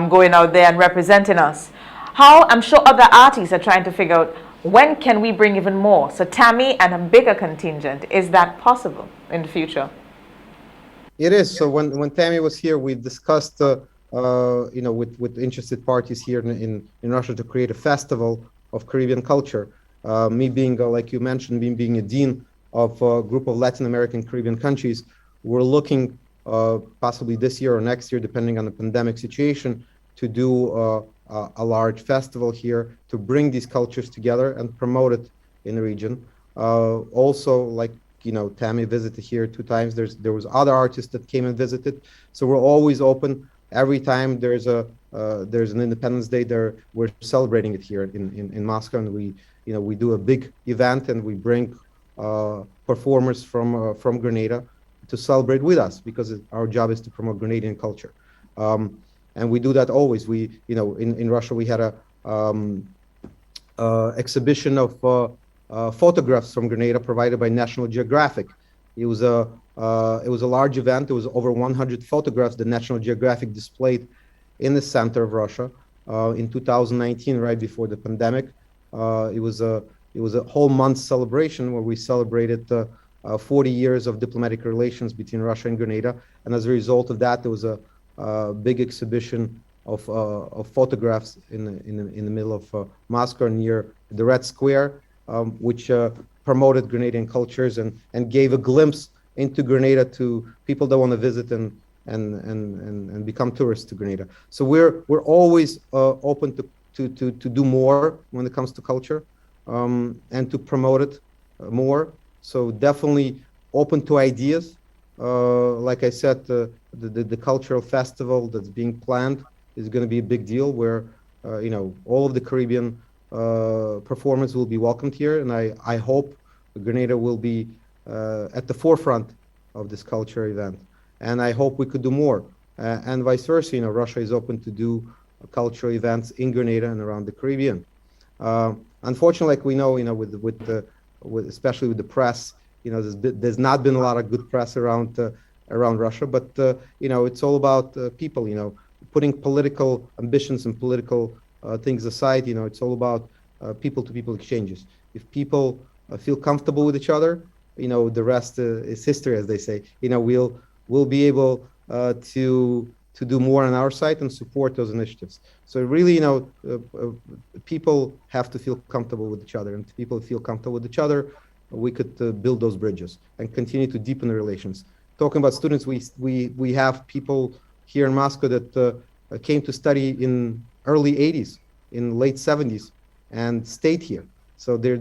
going out there and representing us. How I'm sure other artists are trying to figure out when can we bring even more. So Tammy and a bigger contingent, is that possible in the future? It is. So when Tammy was here, we discussed, with interested parties here in Russia to create a festival of Caribbean culture. Me being, like you mentioned, me being a dean of a group of Latin American Caribbean countries, we're looking possibly this year or next year, depending on the pandemic situation, to do a large festival here to bring these cultures together and promote it in the region. Also, like, Tammy visited here 2 times. There was other artists that came and visited. So we're always open. Every time there's an Independence Day, we're celebrating it here in Moscow, and we do a big event and we bring performers from Grenada to celebrate with us, because our job is to promote Grenadian culture. And we do that always. In Russia, we had a exhibition of photographs from Grenada provided by National Geographic. It was a large event. There was over 100 photographs that National Geographic displayed in the center of Russia in 2019, right before the pandemic. It was a whole month celebration where we celebrated 40 years of diplomatic relations between Russia and Grenada, and as a result of that, there was a big exhibition of photographs in the middle of Moscow near the Red Square, which promoted Grenadian cultures and gave a glimpse into Grenada to people that want to visit and become tourists to Grenada. So we're always open to do more when it comes to culture, and to promote it more. So definitely open to ideas. Like I said, the cultural festival that's being planned is going to be a big deal, where all of the Caribbean performers will be welcomed here, and I hope Grenada will be at the forefront of this culture event. And I hope we could do more, and vice versa. Russia is open to do cultural events in Grenada and around the Caribbean. Unfortunately, like we know, with especially with the press, there's not been a lot of good press around Russia, but it's all about people, putting political ambitions and political things aside. It's all about people-to-people exchanges. If people feel comfortable with each other, the rest is history, as they say. We'll be able to do more on our side and support those initiatives. So really, people have to feel comfortable with each other, and if people feel comfortable with each other, we could build those bridges and continue to deepen the relations. Talking about students, we have people here in Moscow that came to study in early 80s, in late 70s, and stayed here. So there's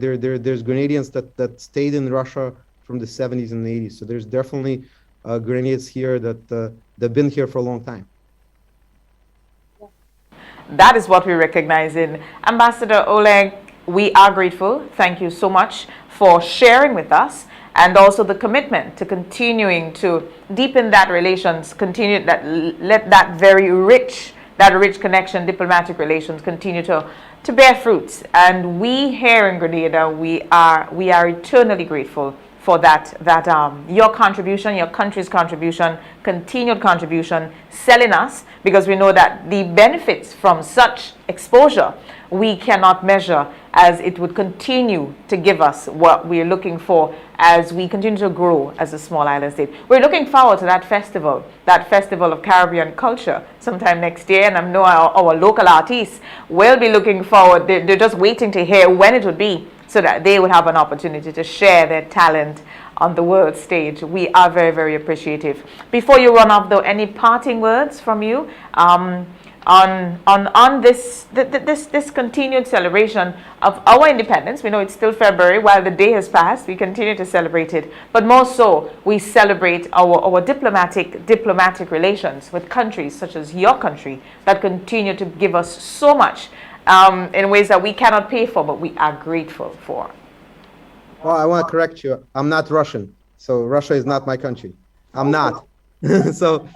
Grenadians that stayed in Russia from the 70s and 80s. So there's definitely Grenadians here that they've been here for a long time. That is what we recognize in Ambassador Oleg. We are grateful. Thank you so much for sharing with us, and also the commitment to continuing to deepen that relations, let that rich connection, diplomatic relations, continue to bear fruits. And we here in Grenada, we are eternally grateful for that your contribution, your country's contribution, continued contribution, selling us, because we know that the benefits from such exposure we cannot measure, as it would continue to give us what we're looking for as we continue to grow as a small island state. We're looking forward to that festival of Caribbean culture sometime next year, and I know our local artists will be looking forward. They're just waiting to hear when it would be, so that they would have an opportunity to share their talent on the world stage. We are very, very appreciative. Before you run off, though, any parting words from you on this continued celebration of our independence? We know it's still February. While the day has passed, we continue to celebrate it. But more so, we celebrate our diplomatic relations with countries such as your country that continue to give us so much in ways that we cannot pay for, but we are grateful for. Well, I want to correct you. I'm not Russian, so Russia is not my country. I'm not. So,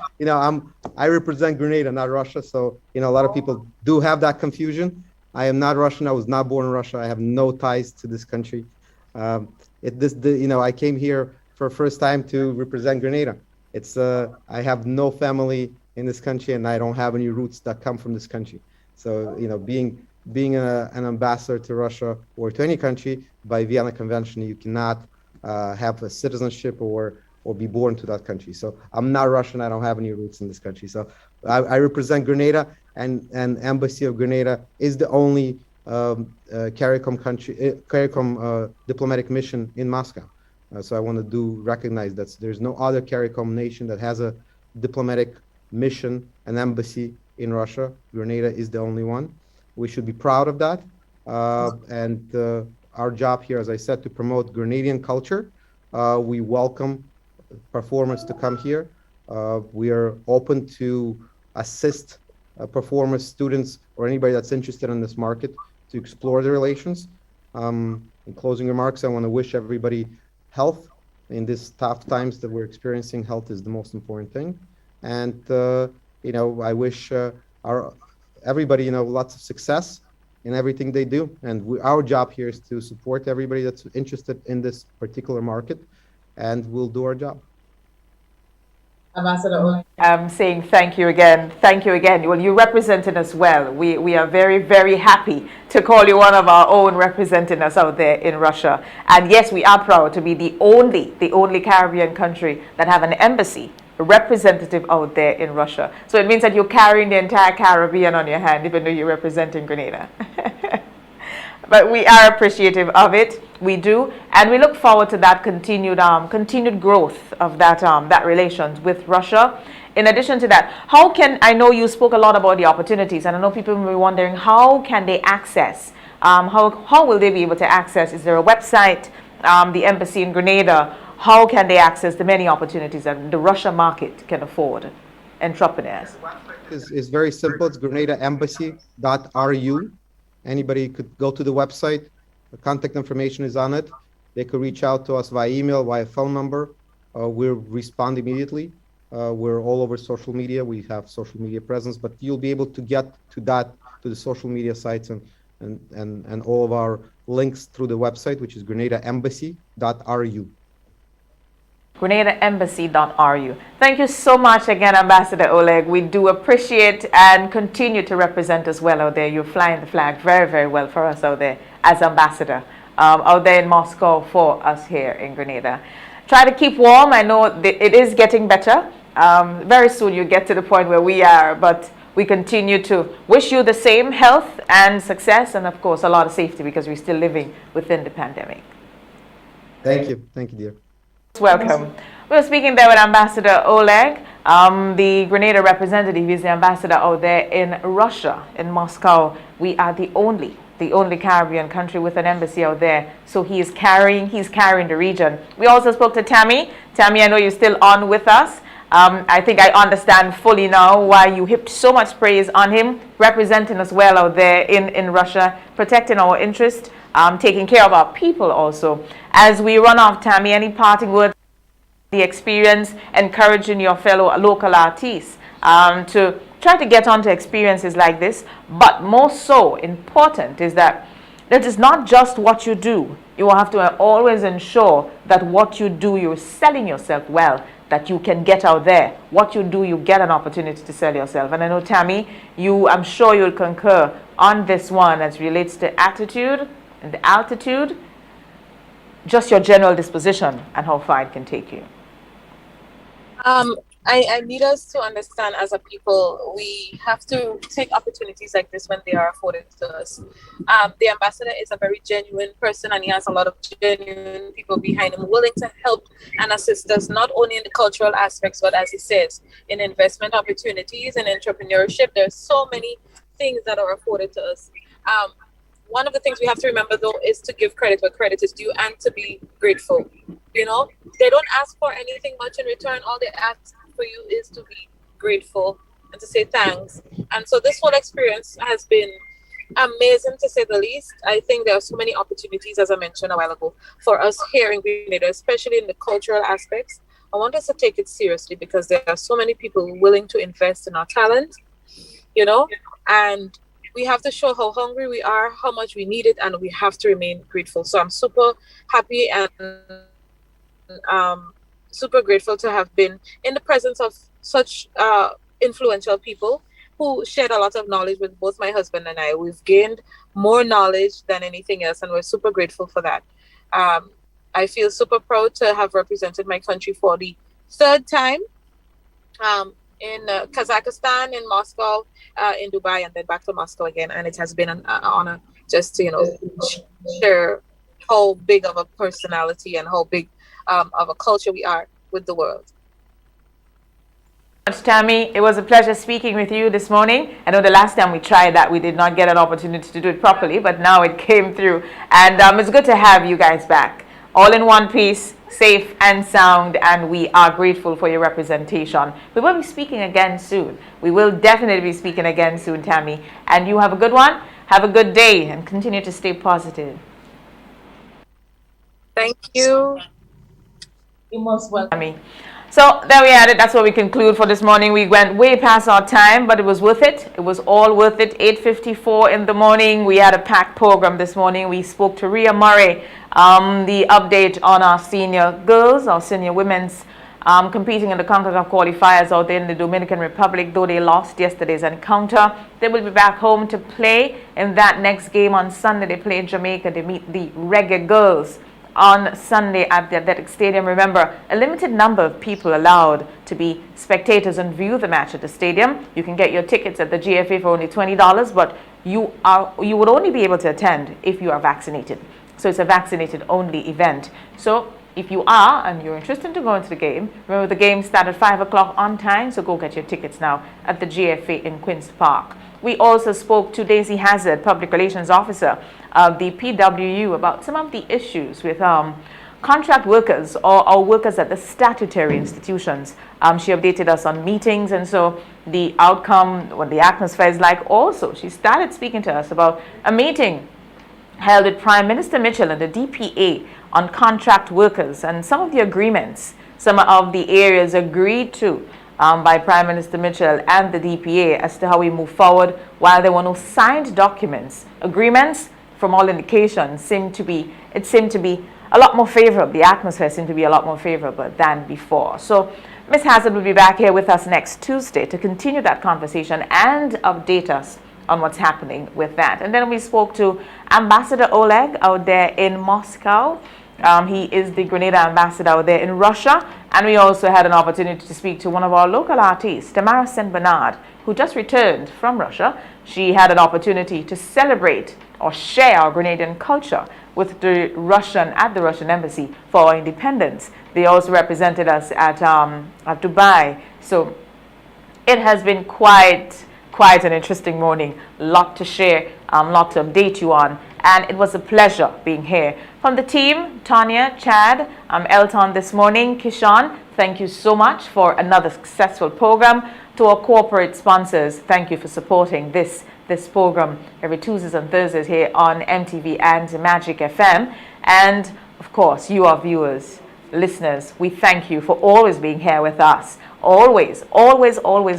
I represent Grenada, not Russia. So, a lot of people do have that confusion. I am not Russian. I was not born in Russia. I have no ties to this country. I came here for first time to represent Grenada. I have no family in this country, and I don't have any roots that come from this country. So, being an ambassador to Russia or to any country by Vienna Convention, you cannot have a citizenship or be born to that country. So I'm not Russian. I don't have any roots in this country. So I represent Grenada, and Embassy of Grenada is the only CARICOM diplomatic mission in Moscow. So I want to recognize that there's no other CARICOM nation that has a diplomatic mission, an embassy in Russia. Grenada is the only one. We should be proud of that. And our job here, as I said, to promote Grenadian culture. We welcome performers to come here. We are open to assist performers, students, or anybody that's interested in this market to explore the relations. In closing remarks, I want to wish everybody health in these tough times that we're experiencing. Health is the most important thing. And, I wish everybody, lots of success in everything they do. And our job here is to support everybody that's interested in this particular market, and we'll do our job. Ambassador Oleg. I'm saying thank you again. Thank you again. Well, you represented us well. We are very, very happy to call you one of our own representing us out there in Russia. And yes, we are proud to be the only Caribbean country that have an embassy, a representative out there in Russia. So it means that you're carrying the entire Caribbean on your hand, even though you're representing Grenada. But we are appreciative of it. We do, and we look forward to that continued growth of that relations with Russia. In addition to that, I know you spoke a lot about the opportunities, and I know people will be wondering how can they access? How will they be able to access? Is there a website? The embassy in Grenada. How can they access the many opportunities that the Russia market can afford? Entrepreneurs. It's very simple. It's grenadaembassy.ru. Anybody could go to the website. The contact information is on it. They could reach out to us via email, via phone number. We'll respond immediately. We're all over social media. We have social media presence, but you'll be able to get to the social media sites and all of our links through the website, which is grenadaembassy.ru. grenadaembassy.ru. Thank you so much again, Ambassador Oleg. We do appreciate and continue to represent us well out there. You're flying the flag very, very well for us out there as ambassador out there in Moscow for us here in Grenada. Try to keep warm. I know it is getting better. Very soon you'll get to the point where we are, but we continue to wish you the same health and success, and of course a lot of safety, because we're still living within the pandemic. Thank you. Thank you, dear. Welcome. We were speaking there with Ambassador Oleg, the Grenada representative. He's the ambassador out there in Russia, in Moscow. We are the only Caribbean country with an embassy out there. So he's carrying the region. We also spoke to Tammy. Tammy, I know you're still on with us. I think I understand fully now why you heaped so much praise on him, representing us well out there in Russia, protecting our interest, taking care of our people also. As we run off, Tammy, any parting words, the experience, encouraging your fellow local artists to try to get onto experiences like this, but more so important is that it is not just what you do. You will have to always ensure that what you do, you're selling yourself well, that you can get out there. What you do, you get an opportunity to sell yourself. And I know, Tammy, I'm sure you'll concur on this one as relates to attitude and the altitude, just your general disposition and how far it can take you. I need us to understand, as a people, we have to take opportunities like this when they are afforded to us. The ambassador is a very genuine person, and he has a lot of genuine people behind him willing to help and assist us, not only in the cultural aspects, but as he says, in investment opportunities and entrepreneurship. There's so many things that are afforded to us. One of the things we have to remember, though, is to give credit where credit is due and to be grateful. They don't ask for anything much in return. All they ask for you is to be grateful and to say thanks. And so this whole experience has been amazing, to say the least. I think there are so many opportunities, as I mentioned a while ago, for us here in Grenada, especially in the cultural aspects. I want us to take it seriously, because there are so many people willing to invest in our talent, and we have to show how hungry we are, how much we need it, and we have to remain grateful. So I'm super happy and super grateful to have been in the presence of such influential people who shared a lot of knowledge with both my husband and I. We've gained more knowledge than anything else, and we're super grateful for that. Um, I feel super proud to have represented my country for the third time, in Kazakhstan, in Moscow, in Dubai, and then back to Moscow again. And it has been an honor just to, share how big of a personality and how big of a culture we are with the world. Tammy, it was a pleasure speaking with you this morning. I know the last time we tried that, we did not get an opportunity to do it properly, but now it came through. And it's good to have you guys back. All in one piece, safe and sound, and we are grateful for your representation. We will be speaking again soon. We will definitely be speaking again soon, Tammy. And you have a good one. Have a good day and continue to stay positive. Thank you. You're most welcome. Tammy. So there we had it. That's what we conclude for this morning. We went way past our time, but it was worth it. It was all worth it. 8:54 in the morning. We had a packed program this morning. We spoke to Rhea Murray, the update on our senior girls, our senior women's competing in the CONCACAF qualifiers out there in the Dominican Republic, though they lost yesterday's encounter. They will be back home to play in that next game on Sunday. They play in Jamaica. They meet the Reggae Girls on Sunday at the Athletic Stadium. Remember, a limited number of people allowed to be spectators and view the match at the stadium. You can get your tickets at the GFA for only $20, but you would only be able to attend if you are vaccinated. So it's a vaccinated only event. So if you are and you're interested to go into the game, remember the game started at 5 o'clock on time, so go get your tickets now at the GFA in Queen's Park. We also spoke to Daisy Hazard, Public Relations Officer of the PWU, about some of the issues with contract workers or workers at the statutory institutions. She updated us on meetings, and so the outcome, what the atmosphere is like. Also, she started speaking to us about a meeting held with Prime Minister Mitchell and the DPA on contract workers and some of the agreements, some of the areas agreed to by Prime Minister Mitchell and the DPA as to how we move forward. While there were no signed documents, agreements, from all indications, seemed to be a lot more favorable. The atmosphere seemed to be a lot more favorable than before. So Ms. Hazard will be back here with us next Tuesday to continue that conversation and update us on what's happening with that. And then we spoke to Ambassador Oleg out there in Moscow. He is the Grenada ambassador out there in Russia. And we also had an opportunity to speak to one of our local artists, Tamara St. Bernard, who just returned from Russia. She had an opportunity to celebrate or share our Grenadian culture with the Russian embassy for our independence. They also represented us at Dubai. So it has been quite an interesting morning. Lot to share, lot to update you on. And it was a pleasure being here. From the team, Tanya, Chad, Elton this morning, Kishan, thank you so much for another successful program. To our corporate sponsors, thank you for supporting this program every Tuesdays and Thursdays here on MTV and Magic FM. And of course, you, our viewers, listeners, we thank you for always being here with us. Always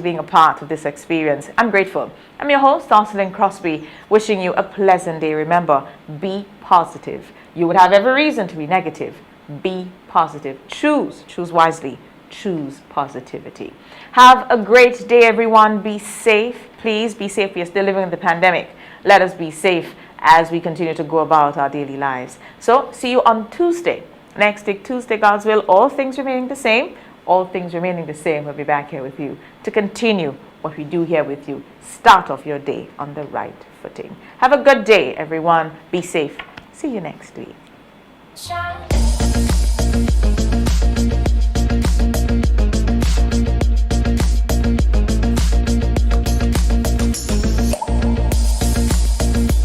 being a part of this experience. I'm grateful. I'm your host, Jocelyn Crosby, wishing you a pleasant day. Remember, be positive. You would have every reason to be negative. Be positive. Choose wisely. Choose positivity. Have a great day, everyone. Be safe. Please be safe. We are still living in the pandemic. Let us be safe as we continue to go about our daily lives. So, see you on Tuesday. Next week, Tuesday, God's will, all things remaining the same. All things remaining the same, we'll be back here with you to continue what we do here with you. Start off your day on the right footing. Have a good day, everyone. Be safe. See you next week. Shine.